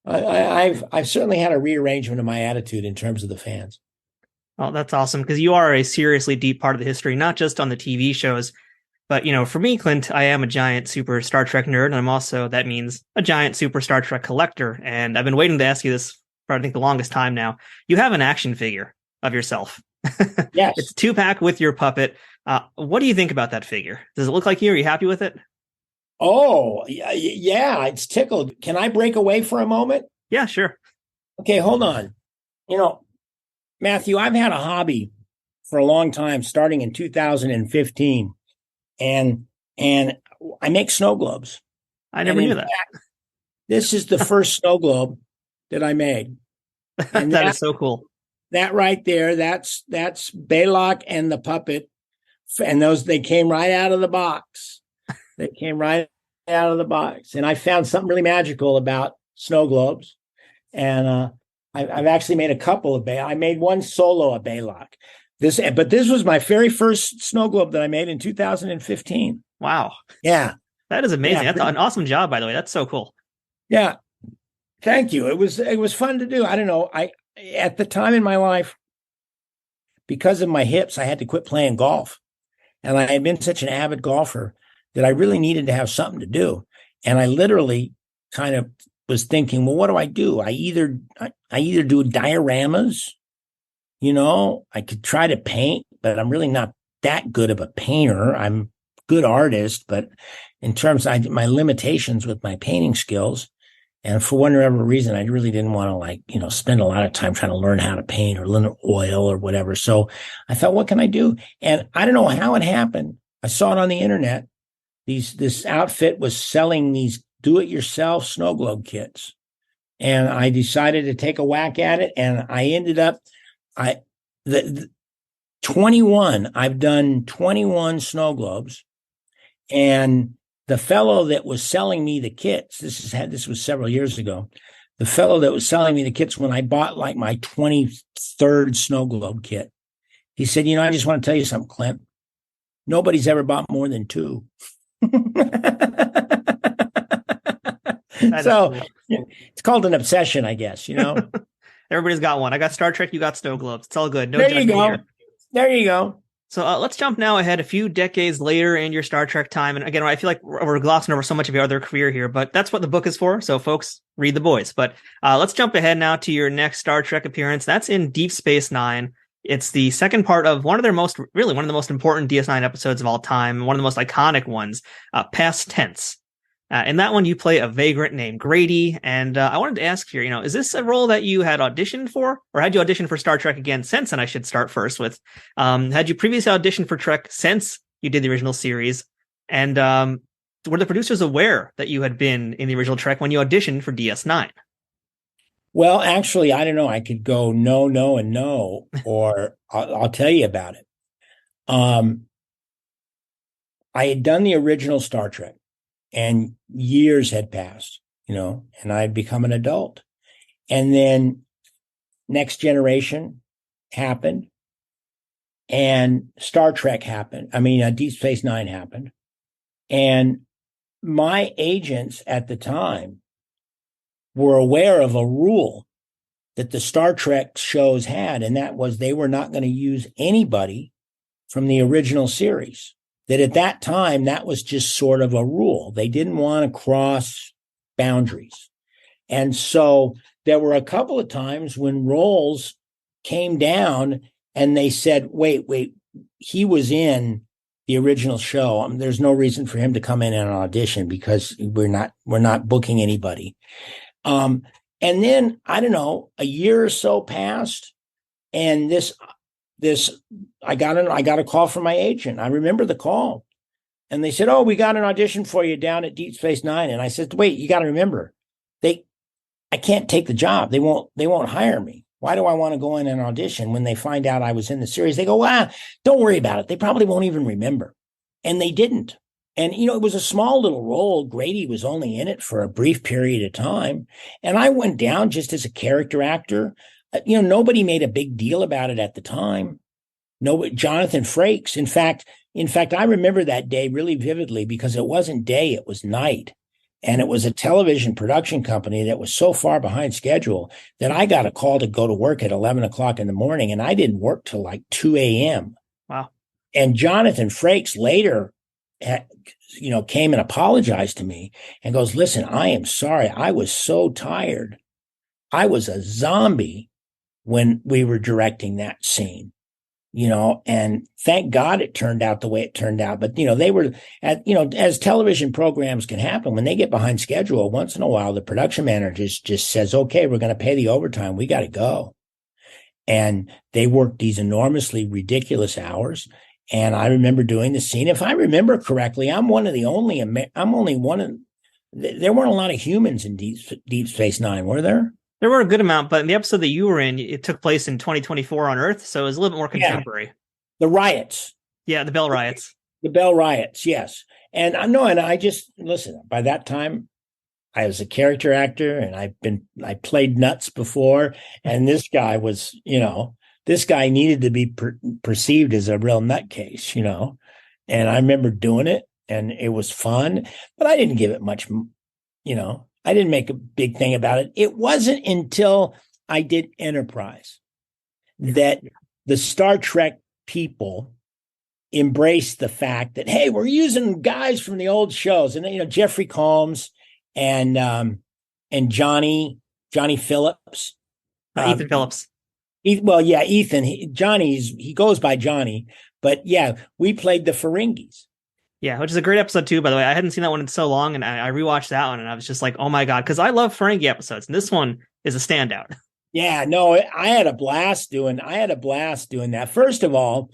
Speaker 1: I've certainly had a rearrangement of my attitude in terms of the fans.
Speaker 2: Oh, that's awesome, because you are a seriously deep part of the history, not just on the TV shows, but for me, Clint, I am a giant super Star Trek nerd, and I'm also, that means, a giant super Star Trek collector. And I've been waiting to ask you this for, I think, the longest time now. You have an action figure of yourself.
Speaker 1: Yes.
Speaker 2: It's a 2-pack with your puppet. What do you think about that figure? Does it look like you? Are you happy with it?
Speaker 1: Oh, yeah, it's tickled. Can I break away for a moment?
Speaker 2: Yeah, sure.
Speaker 1: Okay, hold on. Matthew, I've had a hobby for a long time, starting in 2015. And I make snow globes.
Speaker 2: I never knew that.
Speaker 1: This is the first snow globe that I made. And
Speaker 2: that is so cool.
Speaker 1: That right there, that's Balok and the puppet. And they came right out of the box. They came right out of the box. And I found something really magical about snow globes. And I've actually made a couple of I made one solo of Balok. But this was my very first snow globe that I made in 2015.
Speaker 2: Wow.
Speaker 1: Yeah.
Speaker 2: That is amazing.
Speaker 1: Yeah.
Speaker 2: That's an awesome job, by the way. That's so cool.
Speaker 1: Yeah. Thank you. It was fun to do. I don't know. At the time in my life, because of my hips, I had to quit playing golf. And I had been such an avid golfer that I really needed to have something to do. And I literally kind of was thinking, well, what do I do? I either do dioramas. I could try to paint, but I'm really not that good of a painter. I'm a good artist, but in terms of my limitations with my painting skills, and for whatever reason, I really didn't want to spend a lot of time trying to learn how to paint or learn oil or whatever. So I thought, what can I do? And I don't know how it happened. I saw it on the internet. This outfit was selling these do-it-yourself snow globe kits. And I decided to take a whack at it. And I ended up, I've done 21 snow globes. And the fellow that was selling me the kits, this was several years ago, the fellow that was selling me the kits when I bought my 23rd snow globe kit, he said, I just want to tell you something, Clint. Nobody's ever bought more than 2. So cool. It's called an obsession, I guess,
Speaker 2: Everybody's got one. I got Star Trek, you got snow globes. It's all good. No
Speaker 1: there you go.
Speaker 2: Here.
Speaker 1: There you go.
Speaker 2: So let's jump now ahead a few decades later in your Star Trek time. And again, I feel like we're glossing over so much of your other career here, but that's what the book is for. So folks, read the boys. But let's jump ahead now to your next Star Trek appearance. That's in Deep Space Nine. It's the second part of one of the most important DS9 episodes of all time, one of the most iconic ones, Past Tense. In that one, you play a vagrant named Grady. And I wanted to ask here, is this a role that you had auditioned for, or had you auditioned for Star Trek again since? And I should start first with, had you previously auditioned for Trek since you did the original series? And were the producers aware that you had been in the original Trek when you auditioned for DS9?
Speaker 1: Well, actually, I don't know. I could go no, no, and no, or I'll tell you about it. I had done the original Star Trek. And years had passed, and I had become an adult. And then Next Generation happened and Star Trek happened. Deep Space Nine happened. And my agents at the time were aware of a rule that the Star Trek shows had, and that was they were not going to use anybody from the original series. That at that time, that was just sort of a rule. They didn't want to cross boundaries. And so there were a couple of times when roles came down and they said, wait, he was in the original show. There's no reason for him to come in and audition because we're not booking anybody. And then, I don't know, a year or so passed, and I got a call from my agent. I remember the call, and they said, "Oh, we got an audition for you down at Deep Space Nine." And I said, "Wait, you got to remember, I can't take the job. They won't hire me. Why do I want to go in and audition when they find out I was in the series?" They go, "Don't worry about it. They probably won't even remember." And they didn't. And, it was a small little role. Grady was only in it for a brief period of time. And I went down just as a character actor. Nobody made a big deal about it at the time. No, Jonathan Frakes. In fact, I remember that day really vividly because it wasn't day, it was night. And it was a television production company that was so far behind schedule that I got a call to go to work at 11 o'clock in the morning, and I didn't work till like 2 a.m.
Speaker 2: Wow.
Speaker 1: And Jonathan Frakes later came and apologized to me and goes, listen, I am sorry. I was so tired. I was a zombie when we were directing that scene, and thank God it turned out the way it turned out. But, they were as television programs can happen, when they get behind schedule, once in a while, the production manager just says, okay, we're going to pay the overtime. We got to go. And they worked these enormously ridiculous hours. And I remember doing the scene. If I remember correctly, there weren't a lot of humans in Deep Space Nine, were there?
Speaker 2: There were a good amount, but in the episode that you were in, it took place in 2024 on Earth, so it was a little bit more contemporary.
Speaker 1: Yeah. The riots.
Speaker 2: Yeah, the Bell riots.
Speaker 1: The Bell riots, yes. And I just, listen, by that time, I was a character actor, and I played nuts before, and this guy was, this guy needed to be perceived as a real nutcase, and I remember doing it, and it was fun, but I didn't give it much, I didn't make a big thing about it. It wasn't until I did Enterprise that the Star Trek people embraced the fact that, hey, we're using guys from the old shows. And, Jeffrey Combs and Johnny Phillips.
Speaker 2: Ethan Phillips.
Speaker 1: Ethan. He goes by Johnny. But, yeah, we played the Ferengis.
Speaker 2: Yeah, which is a great episode, too, by the way. I hadn't seen that one in so long, and I rewatched that one, and I was just like, oh, my God, because I love Ferengi episodes, and this one is a standout.
Speaker 1: Yeah, no, I had a blast doing that. First of all,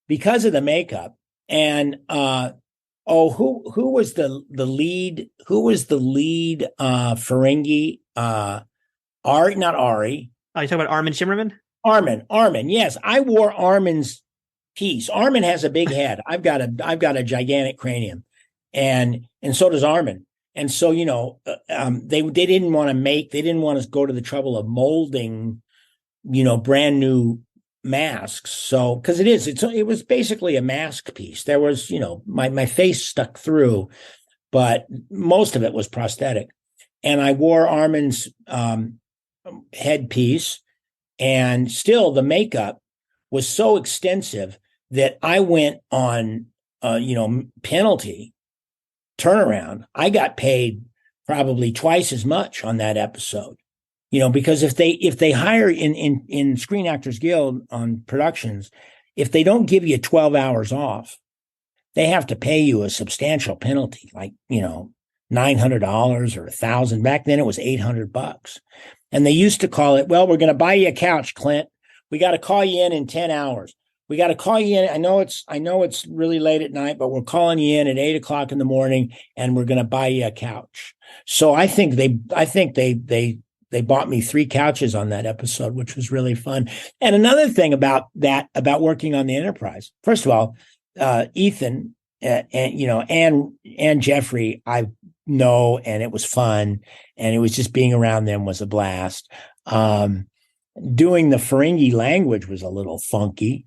Speaker 1: because of the makeup, and who was the lead? Who was the lead Ferengi? Ari, not Ari.
Speaker 2: Oh, you talking about Armin Shimmerman?
Speaker 1: Armin, yes. I wore Armin's piece. Us has a big head. I've got a gigantic cranium, and so does Armin. And so they didn't want to go to the trouble of molding, brand new masks. So because it was basically a mask piece. There was my face stuck through, but most of it was prosthetic. And I wore Armin's headpiece, and still the makeup was so extensive that I went on, penalty turnaround. I got paid probably twice as much on that episode, because if they hire in Screen Actors Guild on productions, if they don't give you 12 hours off, they have to pay you a substantial penalty, like, $900 or $1,000. Back then it was $800. And they used to call it, well, we're going to buy you a couch, Clint. We got to call you in 10 hours. We got to call you in. I know it's really late at night, but we're calling you in at 8 o'clock in the morning, and we're going to buy you a couch. So I think they bought me 3 couches on that episode, which was really fun. And another thing about working on the Enterprise, first of all, Ethan and Jeffrey, I know, and it was fun, and it was just being around them was a blast. Doing the Ferengi language was a little funky.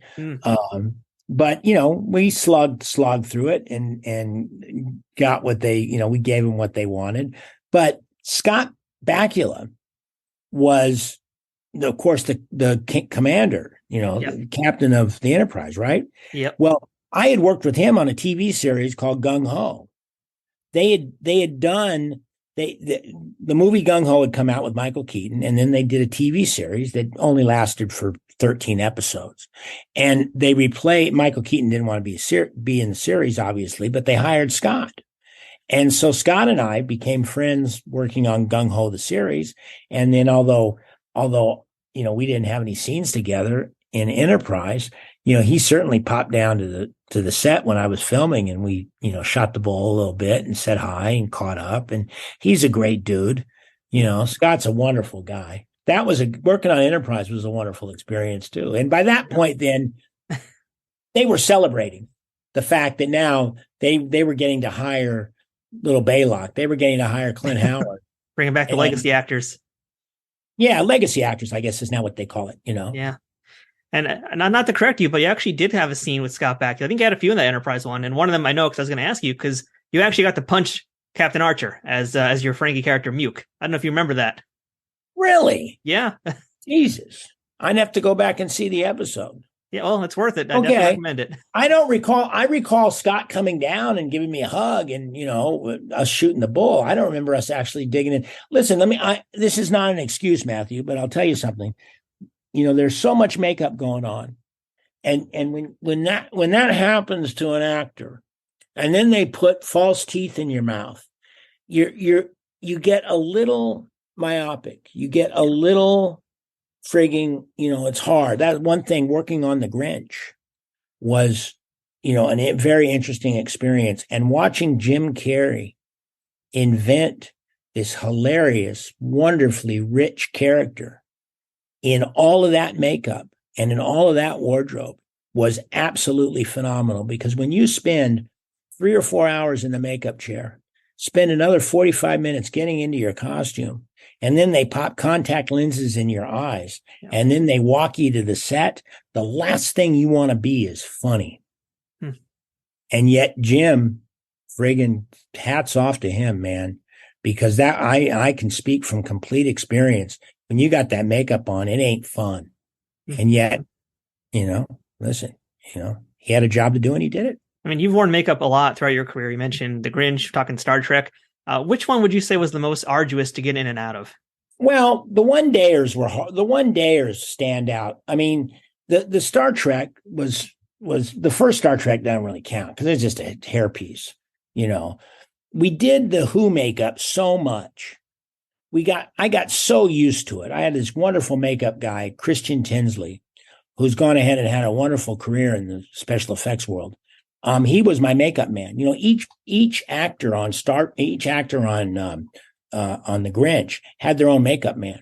Speaker 1: But we slugged through it and got what they, we gave them what they wanted. But Scott Bakula was, of course, the commander, the captain of the Enterprise, right?
Speaker 2: Yep.
Speaker 1: Well, I had worked with him on a TV series called Gung Ho. They had done. The movie Gung Ho had come out with Michael Keaton, and then they did a TV series that only lasted for 13 episodes. And they replayed. Michael Keaton didn't want to be in the series, obviously, but they hired Scott. And so Scott and I became friends working on Gung Ho, the series. And then although we didn't have any scenes together in Enterprise, he certainly popped down to the set when I was filming, and we, shot the bull a little bit and said hi and caught up. And he's a great dude. Scott's a wonderful guy. Working on Enterprise was a wonderful experience too. And by that point, then they were celebrating. the fact that now they were getting to hire little Balok. They were getting to hire Clint Howard.
Speaker 2: Bringing back the legacy actors.
Speaker 1: Yeah, legacy actors, I guess, is now what they call it,
Speaker 2: Yeah. And not to correct you, but you actually did have a scene with Scott Bakula. I think you had a few in that Enterprise one, and one of them I know because I was going to ask you, because you actually got to punch Captain Archer as your Ferengi character Muk. I don't know if you remember that.
Speaker 1: Really?
Speaker 2: Yeah.
Speaker 1: Jesus. I'd have to go back and see the episode.
Speaker 2: Yeah, well, it's worth it. I definitely recommend it.
Speaker 1: I don't recall. I recall Scott coming down and giving me a hug and, us shooting the bull. I don't remember us actually digging in. Listen, this is not an excuse, Matthew, but I'll tell you something. There's so much makeup going on. And when that happens to an actor, and then they put false teeth in your mouth, you get a little myopic. You get a little frigging, it's hard. That one thing working on the Grinch was, a very interesting experience. And watching Jim Carrey invent this hilarious, wonderfully rich character in all of that makeup and in all of that wardrobe was absolutely phenomenal. Because when you spend 3 or 4 hours in the makeup chair, spend another 45 minutes getting into your costume, and then they pop contact lenses in your eyes, and then they walk you to the set, the last thing you want to be is funny. And yet Jim, friggin' hats off to him, man, because that I can speak from complete experience. When you got that makeup on, it ain't fun. And yet, listen, he had a job to do and he did it.
Speaker 2: I mean, you've worn makeup a lot throughout your career. You mentioned the Grinch, talking Star Trek. Which one would you say was the most arduous to get in and out of?
Speaker 1: Well, the one-dayers were hard. The one-dayers stand out. I mean, the Star Trek was the first Star Trek doesn't really count because it's just a hairpiece. We did the Who makeup so much. I got so used to it. I had this wonderful makeup guy, Christian Tinsley, who's gone ahead and had a wonderful career in the special effects world. He was my makeup man. Each actor on the Grinch had their own makeup man,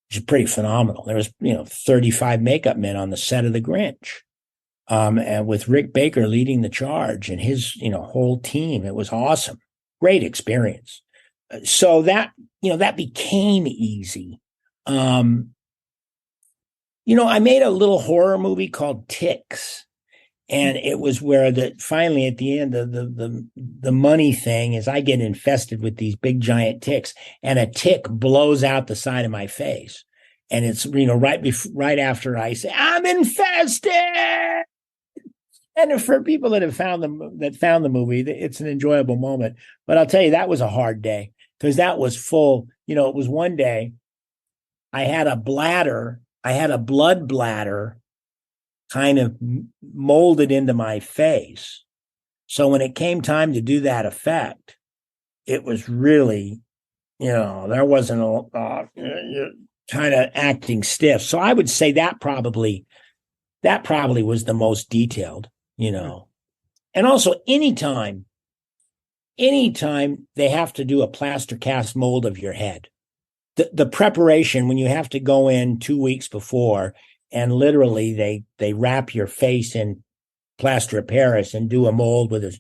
Speaker 1: which is pretty phenomenal. There was 35 makeup men on the set of the Grinch, and with Rick Baker leading the charge and his whole team. It was awesome, great experience. So that became easy. I made a little horror movie called Ticks. And it was where finally at the end of the money thing is I get infested with these big giant ticks, and a tick blows out the side of my face. And it's, right after I say, I'm infested. And for people that found the movie, it's an enjoyable moment. But I'll tell you, that was a hard day because that was full. It was one day I had a blood bladder kind of molded into my face. So when it came time to do that effect, it was really, there wasn't a kind of acting stiff. So I would say that probably was the most detailed, And also anytime they have to do a plaster cast mold of your head, the preparation when you have to go in 2 weeks before and literally they wrap your face in plaster of Paris and do a mold with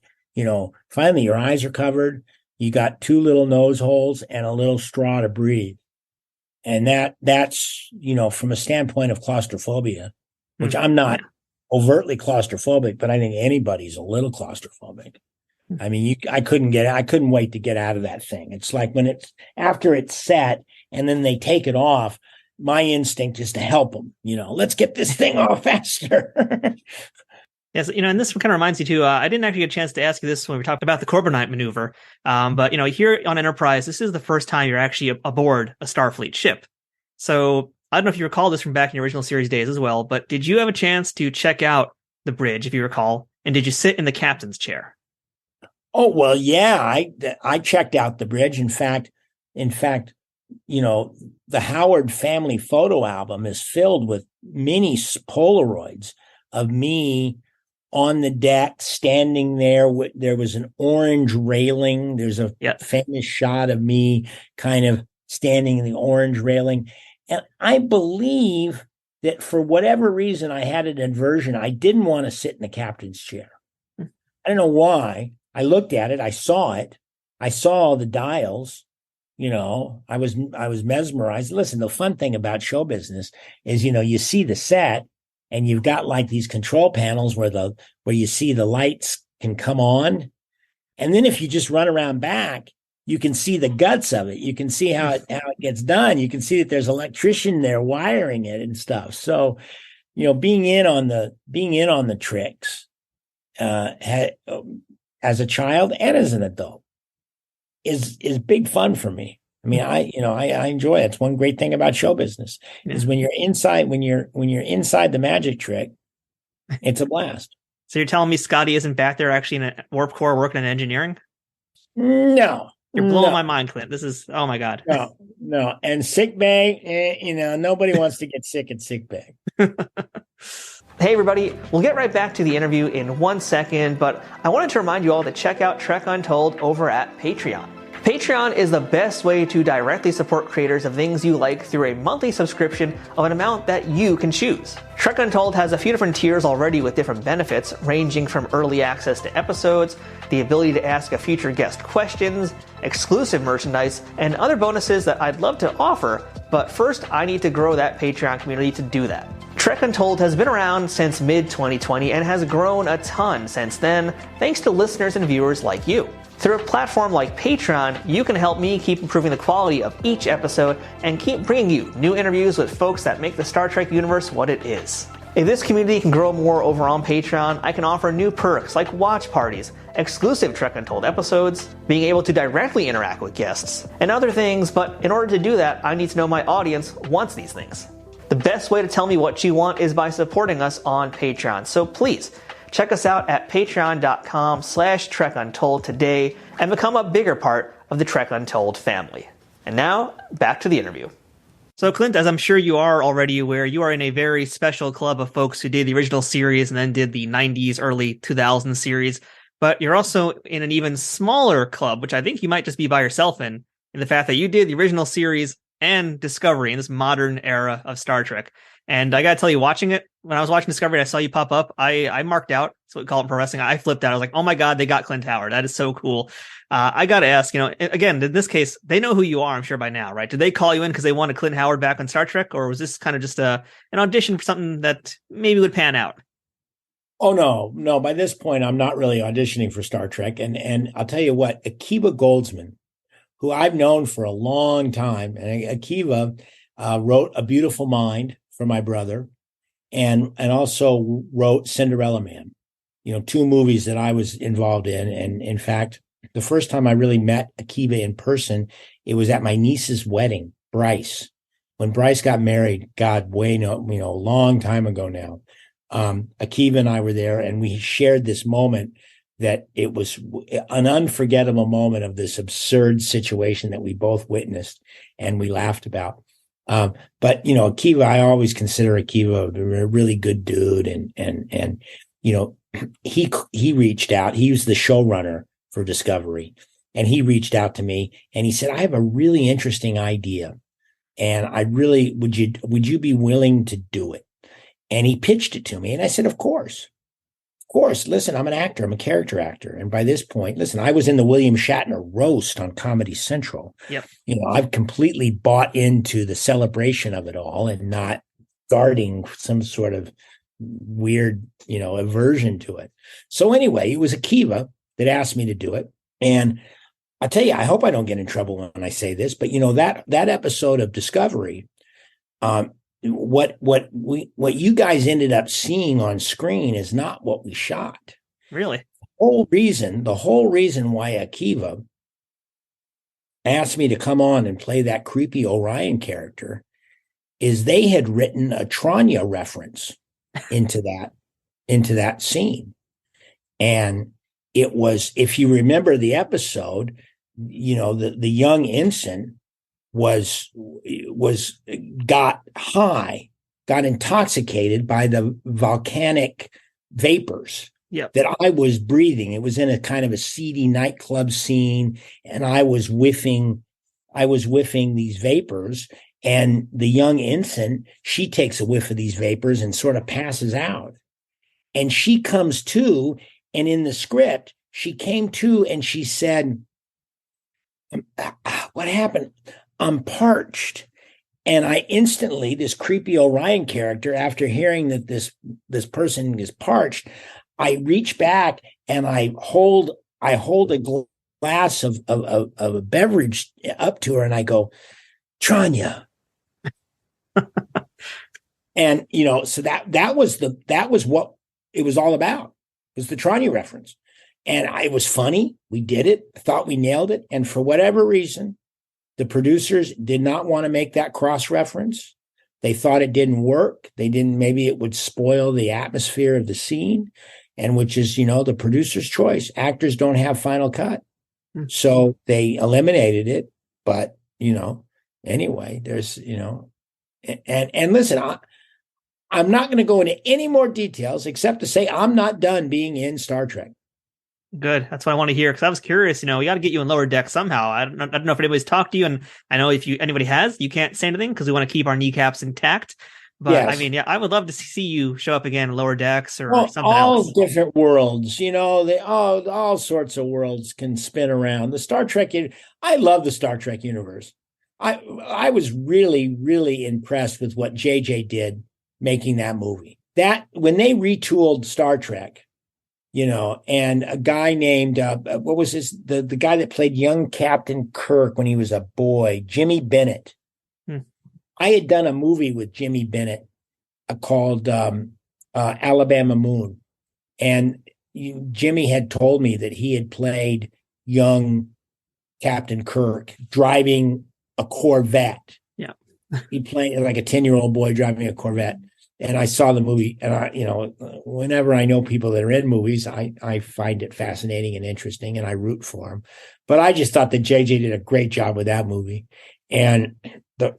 Speaker 1: finally your eyes are covered. You got 2 little nose holes and a little straw to breathe. And that's, from a standpoint of claustrophobia, which I'm not overtly claustrophobic, but I think anybody's a little claustrophobic. I mean, I couldn't wait to get out of that thing. It's like after it's set and then they take it off, my instinct is to help them, let's get this thing off faster.
Speaker 2: Yes, and this kind of reminds me too, I didn't actually get a chance to ask you this when we talked about the Corbomite Maneuver, but here on Enterprise, this is the first time you're actually aboard a Starfleet ship. So I don't know if you recall this from back in your original series days as well, but did you have a chance to check out the bridge, if you recall, and did you sit in the captain's chair?
Speaker 1: Oh, well, yeah, I checked out the bridge. In fact, the Howard family photo album is filled with mini Polaroids of me on the deck, standing there. There was an orange railing. There's a famous shot of me kind of standing in the orange railing. And I believe that for whatever reason, I had an aversion. I didn't want to sit in the captain's chair. don't know why. I looked at it. I saw it. I saw the dials. I was mesmerized. Listen, the fun thing about show business is, you see the set and you've got like these control panels where you see the lights can come on. And then if you just run around back, you can see the guts of it. You can see how it gets done. You can see that there's an electrician there wiring it and stuff. So, being in on the tricks, as a child and as an adult is big fun for me. I mean, I enjoy it. It's one great thing about show business is when you're inside the magic trick, it's a blast.
Speaker 2: So you're telling me Scotty isn't back there actually in a warp core working in engineering?
Speaker 1: No.
Speaker 2: You're blowing my mind, Clint. This is, oh my God.
Speaker 1: No. And sick bay, nobody wants to get sick at sick bay.
Speaker 2: Hey everybody, we'll get right back to the interview in 1 second, but I wanted to remind you all to check out Trek Untold over at Patreon. Patreon is the best way to directly support creators of things you like through a monthly subscription of an amount that you can choose. Trek Untold has a few different tiers already with different benefits, ranging from early access to episodes, the ability to ask a future guest questions, exclusive merchandise, and other bonuses that I'd love to offer, but first I need to grow that Patreon community to do that. Trek Untold has been around since mid-2020 and has grown a ton since then, thanks to listeners and viewers like you. Through a platform like Patreon, you can help me keep improving the quality of each episode and keep bringing you new interviews with folks that make the Star Trek universe what it is. If this community can grow more over on Patreon, I can offer new perks like watch parties, exclusive Trek Untold episodes, being able to directly interact with guests, and other things, but in order to do that, I need to know my audience wants these things. The best way to tell me what you want is by supporting us on Patreon, so please, check us out at patreon.com/TrekUntold today and become a bigger part of the Trek Untold family. And now, back to the interview. So Clint, as I'm sure you are already aware, you are in a very special club of folks who did the original series and then did the 90s, early 2000s series. But you're also in an even smaller club, which I think you might just be by yourself in the fact that you did the original series and Discovery in this modern era of Star Trek. And I got to tell you, watching it, when I was watching Discovery, I saw you pop up. I marked out. That's what we call it in pro wrestling. I flipped out. I was like, oh my God, they got Clint Howard. That is so cool. I got to ask, again, in this case, they know who you are, I'm sure by now, right? Did they call you in because they wanted Clint Howard back on Star Trek? Or was this kind of just an audition for something that maybe would pan out?
Speaker 1: Oh, no. By this point, I'm not really auditioning for Star Trek. And I'll tell you what, Akiva Goldsman, who I've known for a long time, and Akiva wrote A Beautiful Mind for my brother, and also wrote Cinderella Man, two movies that I was involved in. And in fact, the first time I really met Akiva in person, it was at my niece's wedding, Bryce. When Bryce got married, a long time ago now. Akiva and I were there, and we shared this moment that it was an unforgettable moment of this absurd situation that we both witnessed and we laughed about. But Akiva, I always consider Akiva a really good dude, and he reached out. He was the showrunner for Discovery, and he reached out to me and he said, I have a really interesting idea, and would you be willing to do it? And he pitched it to me, and I said, of course. Listen, I'm an actor. I'm a character actor. And by this point, listen, I was in the William Shatner roast on Comedy Central.
Speaker 2: Yep.
Speaker 1: I've completely bought into the celebration of it all and not guarding some sort of weird, aversion to it. So anyway, it was Akiva that asked me to do it. And I'll tell you, I hope I don't get in trouble when I say this, but that episode of Discovery, what you guys ended up seeing on screen is not what we shot.
Speaker 2: Really?
Speaker 1: The whole reason why Akiva asked me to come on and play that Creepy Orion character is they had written a Tranya reference into that scene. And it was, if you remember the episode, the young ensign got intoxicated by the volcanic vapors that I was breathing. It was in a kind of a seedy nightclub scene, and I was whiffing these vapors, and the young ensign, she takes a whiff of these vapors and sort of passes out, and she comes to, And in the script, she came to and she said, what happened? I'm parched. And I instantly, this Creepy Orion character, after hearing that this person is parched, I reach back and I hold a glass of a beverage up to her, and I go, Tranya. And so that was what it was all about. It was the Tranya reference. And it was funny. We did it. I thought we nailed it. And for whatever reason, the producers did not want to make that cross-reference. They thought it didn't work. Maybe it would spoil the atmosphere of the scene, and which is, the producer's choice. Actors don't have final cut. So they eliminated it. But, anyway, there's, and listen, I'm not going to go into any more details except to say I'm not done being in Star Trek.
Speaker 2: Good. That's what I want to hear, because I was curious. We got to get you in Lower Deck somehow. I don't know if anybody's talked to you, and I know if anybody has, you can't say anything because we want to keep our kneecaps intact. But yes. I mean, I would love to see you show up again in Lower Decks or something else.
Speaker 1: All different worlds, all sorts of worlds can spin around. The Star Trek, I love the Star Trek universe. I was really, really impressed with what JJ did making that movie. That when they retooled Star Trek, and a guy named, what was the guy that played young Captain Kirk when he was a boy, Jimmy Bennett. I had done a movie with Jimmy Bennett called Alabama Moon. And Jimmy had told me that he had played young Captain Kirk driving a Corvette.
Speaker 2: Yeah.
Speaker 1: He played like a 10-year-old boy driving a Corvette. And I saw the movie, and whenever I know people that are in movies, I find it fascinating and interesting, and I root for them. But I just thought that JJ did a great job with that movie, and I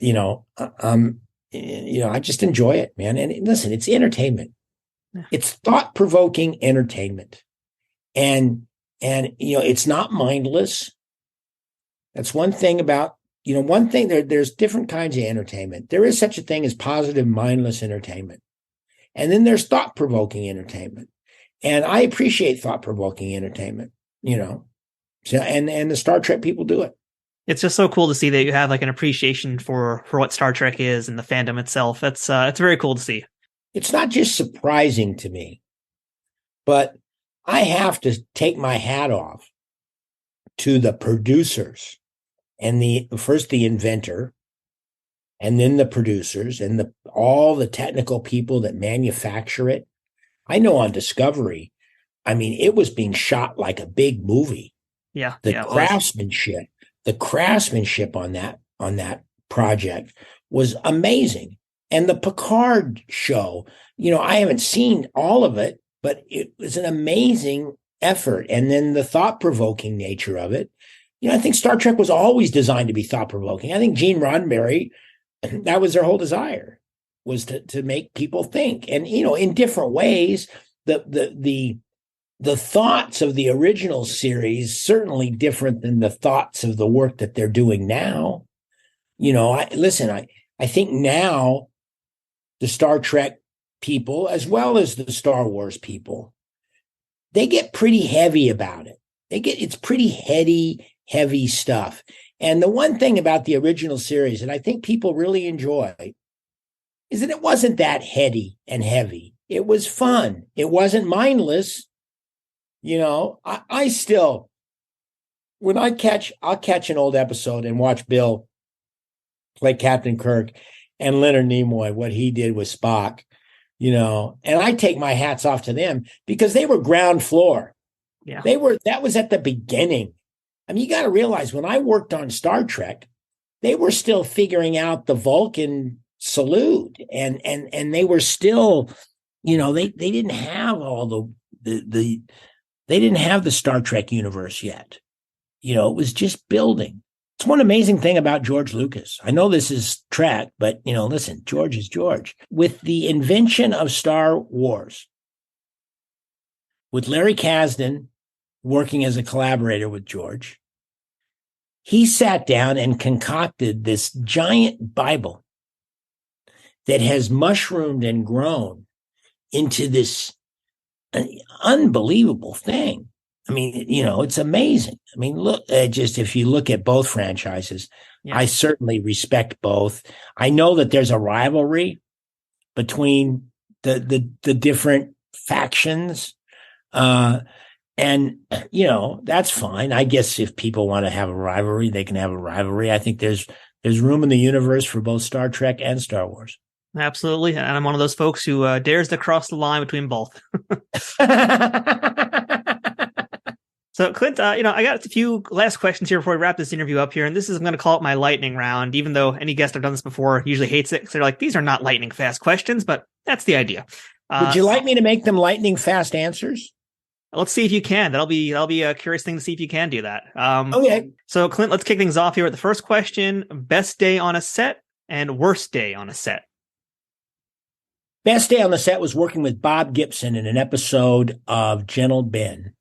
Speaker 1: just enjoy it, man. And listen, it's entertainment. Yeah. It's thought-provoking entertainment, and it's not mindless. That's one thing about. There's different kinds of entertainment. There is such a thing as positive, mindless entertainment. And then there's thought-provoking entertainment. And I appreciate thought-provoking entertainment, So, and the Star Trek people do it.
Speaker 2: It's just so cool to see that you have like an appreciation for what Star Trek is and the fandom itself. It's very cool to see.
Speaker 1: It's not just surprising to me, but I have to take my hat off to the producers. And first the inventor, and then the producers, and all the technical people that manufacture it. I know on Discovery, I mean, it was being shot like a big movie.
Speaker 2: Yeah.
Speaker 1: The craftsmanship on that project was amazing. And the Picard show, I haven't seen all of it, but it was an amazing effort. And then the thought-provoking nature of it. I think Star Trek was always designed to be thought-provoking. I think Gene Roddenberry, that was their whole desire, was to make people think. And, in different ways, the thoughts of the original series certainly different than the thoughts of the work that they're doing now. I think now the Star Trek people, as well as the Star Wars people, they get pretty heavy about it. It's pretty heavy stuff. And the one thing about the original series that I think people really enjoy is that it wasn't that heady and heavy. It was fun. It wasn't mindless. I still, when I'll catch an old episode and watch Bill play Captain Kirk and Leonard Nimoy, what he did with Spock, and I take my hats off to them because they were ground floor.
Speaker 2: Yeah.
Speaker 1: That was at the beginning. I mean, you got to realize when I worked on Star Trek, they were still figuring out the Vulcan salute, and they were still, they didn't have all they didn't have the Star Trek universe yet. It was just building. It's one amazing thing about George Lucas. I know this is Trek, but listen, George is George. With the invention of Star Wars, with Larry Kasdan working as a collaborator with George, he sat down and concocted this giant Bible that has mushroomed and grown into this an unbelievable thing. I mean, it's amazing. I mean, look, just if you look at both franchises,
Speaker 2: Yeah.
Speaker 1: I certainly respect both. I know that there's a rivalry between the different factions. And, that's fine. I guess if people want to have a rivalry, they can have a rivalry. I think there's room in the universe for both Star Trek and Star Wars.
Speaker 2: Absolutely. And I'm one of those folks who dares to cross the line between both. So, Clint, I got a few last questions here before we wrap this interview up here. And this is, I'm going to call it my lightning round, even though any guest I've done this before usually hates it. So they're like, these are not lightning fast questions, but that's the idea.
Speaker 1: Would you like me to make them lightning fast answers?
Speaker 2: Let's see if you can. That'll be a curious thing to see if you can do that.
Speaker 1: Okay.
Speaker 2: So, Clint, let's kick things off here with the first question. Best day on a set and worst day on a set.
Speaker 1: Best day on the set was working with Bob Gibson in an episode of Gentle Ben,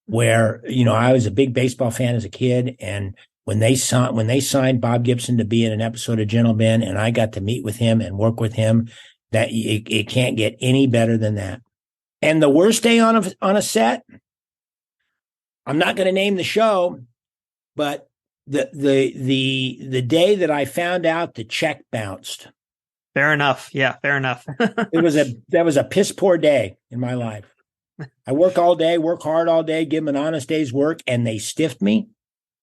Speaker 1: where, I was a big baseball fan as a kid. And when they signed Bob Gibson to be in an episode of Gentle Ben, and I got to meet with him and work with him, that it can't get any better than that. And the worst day on a set, I'm not going to name the show, but the day that I found out the check bounced.
Speaker 2: Fair enough. Yeah, fair enough.
Speaker 1: That was a piss poor day in my life. I work all day, work hard all day, give them an honest day's work, and they stiffed me.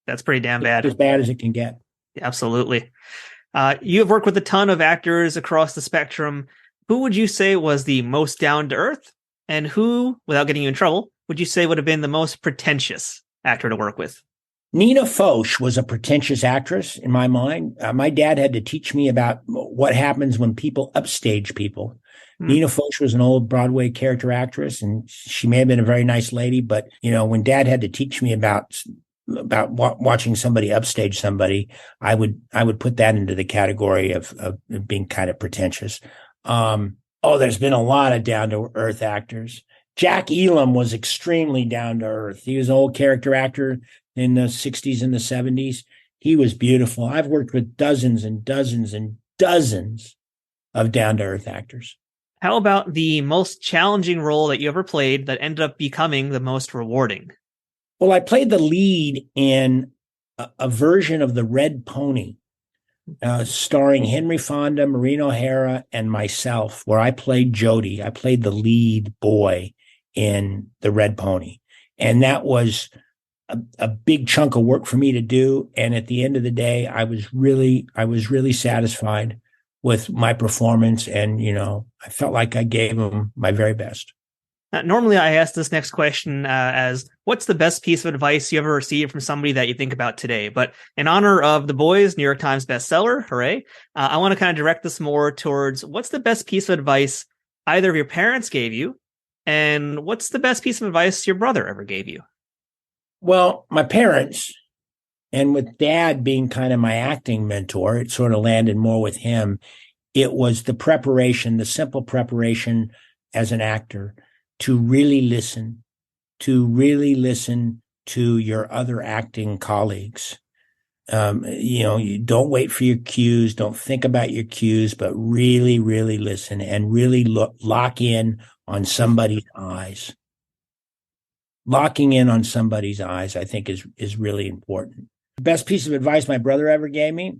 Speaker 2: That's pretty damn bad.
Speaker 1: As bad as it can get.
Speaker 2: Absolutely. You have worked with a ton of actors across the spectrum. Who would you say was the most down to earth? And who, without getting you in trouble, would you say would have been the most pretentious actor to work with?
Speaker 1: Nina Foch was a pretentious actress in my mind. My dad had to teach me about what happens when people upstage people. Nina Foch was an old Broadway character actress, and she may have been a very nice lady, but, when Dad had to teach me about watching somebody upstage somebody, I would put that into the category of being kind of pretentious. There's been a lot of down-to-earth actors. Jack Elam was extremely down-to-earth. He was an old character actor in the 60s and the 70s. He was beautiful. I've worked with dozens and dozens and dozens of down-to-earth actors.
Speaker 2: How about the most challenging role that you ever played that ended up becoming the most rewarding?
Speaker 1: Well, I played the lead in a version of The Red Pony, starring Henry Fonda, Maureen O'Hara, and myself, where I played Jody. I played the lead boy in The Red Pony. And that was a big chunk of work for me to do. And at the end of the day, I was really satisfied with my performance. And, I felt like I gave them my very best.
Speaker 2: Normally, I ask this next question as, what's the best piece of advice you ever received from somebody that you think about today? But in honor of The Boys, New York Times bestseller, hooray, I want to kind of direct this more towards what's the best piece of advice either of your parents gave you, and what's the best piece of advice your brother ever gave you?
Speaker 1: Well, my parents, and with Dad being kind of my acting mentor, it sort of landed more with him. It was the simple preparation as an actor, to really listen to your other acting colleagues. You don't wait for your cues, don't think about your cues, but really, really listen and really lock in on somebody's eyes. Locking in on somebody's eyes, I think, is really important. The best piece of advice my brother ever gave me: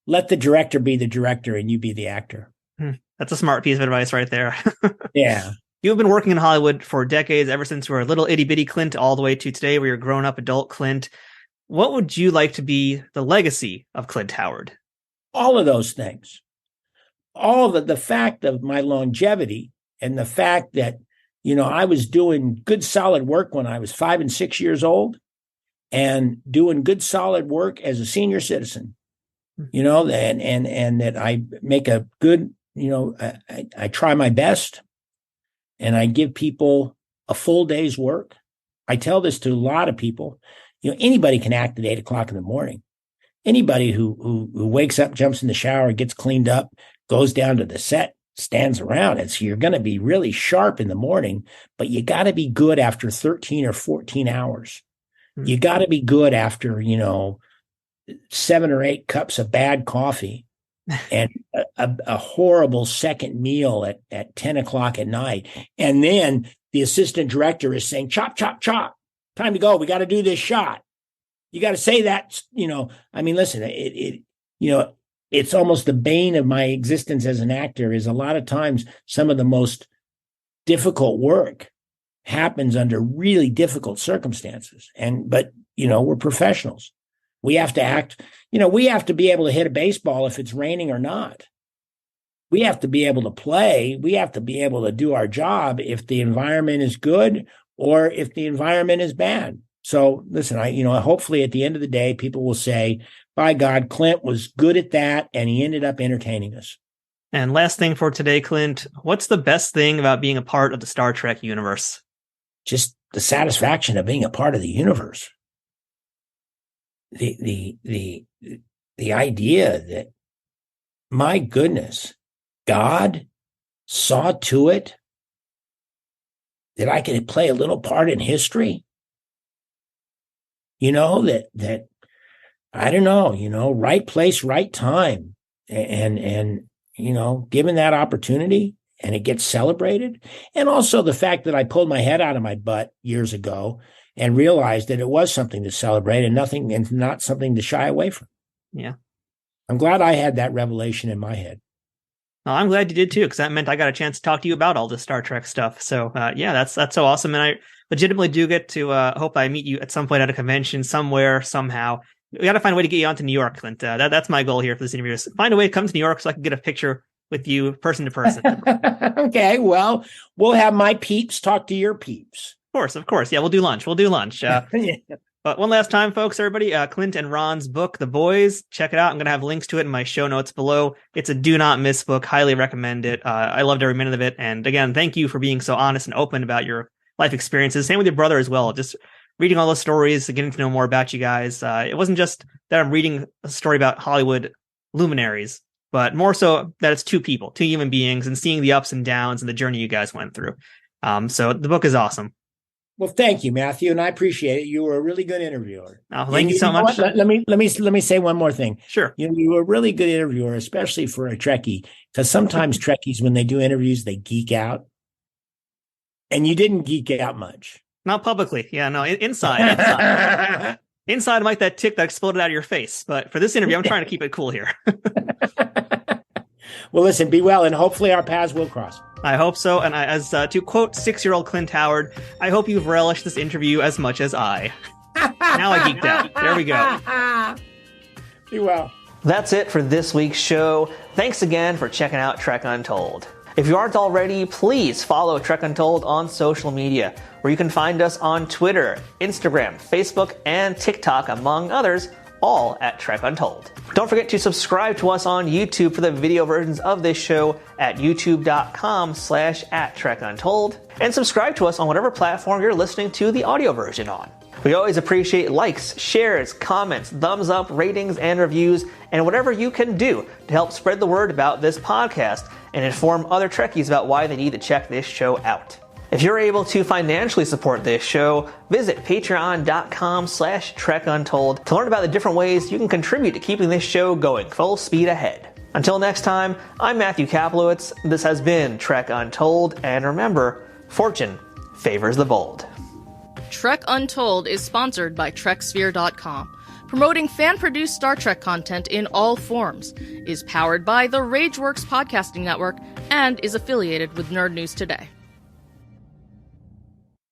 Speaker 1: let the director be the director and you be the actor.
Speaker 2: That's a smart piece of advice right there.
Speaker 1: Yeah.
Speaker 2: You've been working in Hollywood for decades, ever since you were a little itty bitty Clint all the way to today where you're a grown up adult Clint. What would you like to be the legacy of Clint Howard?
Speaker 1: All of those things. All of the fact of my longevity and the fact that, I was doing good solid work when I was 5 and 6 years old and doing good solid work as a senior citizen, and that I make a good, I try my best. And I give people a full day's work. I tell this to a lot of people. Anybody can act at 8 o'clock in the morning. Anybody who wakes up, jumps in the shower, gets cleaned up, goes down to the set, stands around. You're going to be really sharp in the morning, but you got to be good after 13 or 14 hours. You got to be good after, 7 or 8 cups of bad coffee. And a horrible second meal at 10 o'clock at night. And then the assistant director is saying, chop, chop, chop, time to go. We got to do this shot. You got to say that, I mean, listen, it's almost the bane of my existence as an actor is a lot of times some of the most difficult work happens under really difficult circumstances. But we're professionals. We have to act, we have to be able to hit a baseball if it's raining or not. We have to be able to play. We have to be able to do our job if the environment is good or if the environment is bad. So listen, hopefully at the end of the day, people will say, by God, Clint was good at that, and he ended up entertaining us.
Speaker 2: And last thing for today, Clint, what's the best thing about being a part of the Star Trek universe?
Speaker 1: Just the satisfaction of being a part of the universe. The idea that, my goodness, God saw to it that I could play a little part in history. That I don't know, right place, right time. And given that opportunity and it gets celebrated. And also the fact that I pulled my head out of my butt years ago and realized that it was something to celebrate and not something to shy away from.
Speaker 2: Yeah.
Speaker 1: I'm glad I had that revelation in my head.
Speaker 2: Well, I'm glad you did too, because that meant I got a chance to talk to you about all this Star Trek stuff. So that's so awesome. And I legitimately do get to hope I meet you at some point at a convention somewhere, somehow. We got to find a way to get you onto New York, Clint. That's my goal here for this interview. Is find a way to come to New York so I can get a picture with you person to person.
Speaker 1: Okay, well, we'll have my peeps talk to your peeps.
Speaker 2: Of course. Yeah, we'll do lunch. Yeah. But one last time, folks, everybody, Clint and Ron's book, The Boys, check it out. I'm going to have links to it in my show notes below. It's a do not miss book. Highly recommend it. I loved every minute of it. And again, thank you for being so honest and open about your life experiences. Same with your brother as well. Just reading all those stories, getting to know more about you guys. It wasn't just that I'm reading a story about Hollywood luminaries, but more so that it's two people, two human beings, and seeing the ups and downs and the journey you guys went through. So the book is awesome.
Speaker 1: Well, thank you, Matthew, and I appreciate it. You were a really good interviewer.
Speaker 2: Oh, thank you so much.
Speaker 1: Let me say one more thing.
Speaker 2: Sure.
Speaker 1: You were a really good interviewer, especially for a Trekkie, because sometimes Trekkies, when they do interviews, they geek out, and you didn't geek out much.
Speaker 2: Not publicly. Yeah, no, inside. Inside, like that tick that exploded out of your face. But for this interview, I'm trying to keep it cool here.
Speaker 1: Well, listen, be well, and hopefully our paths will cross.
Speaker 2: I hope so. And as to quote 6-year-old Clint Howard, I hope you've relished this interview as much as I. Now I geeked out. There we go.
Speaker 1: Be well.
Speaker 2: That's it for this week's show. Thanks again for checking out Trek Untold. If you aren't already, please follow Trek Untold on social media, where you can find us on Twitter, Instagram, Facebook, and TikTok, among others, all at Trek Untold. Don't forget to subscribe to us on YouTube for the video versions of this show at youtube.com/@TrekUntold, and subscribe to us on whatever platform you're listening to the audio version on. We always appreciate likes, shares, comments, thumbs up, ratings, and reviews, and whatever you can do to help spread the word about this podcast and inform other Trekkies about why they need to check this show out. If you're able to financially support this show, visit patreon.com/TrekUntold to learn about the different ways you can contribute to keeping this show going full speed ahead. Until next time, I'm Matthew Kaplowitz. This has been Trek Untold, and remember, fortune favors the bold.
Speaker 4: Trek Untold is sponsored by TrekSphere.com, promoting fan-produced Star Trek content in all forms, is powered by the Rageworks podcasting network, and is affiliated with Nerd News Today.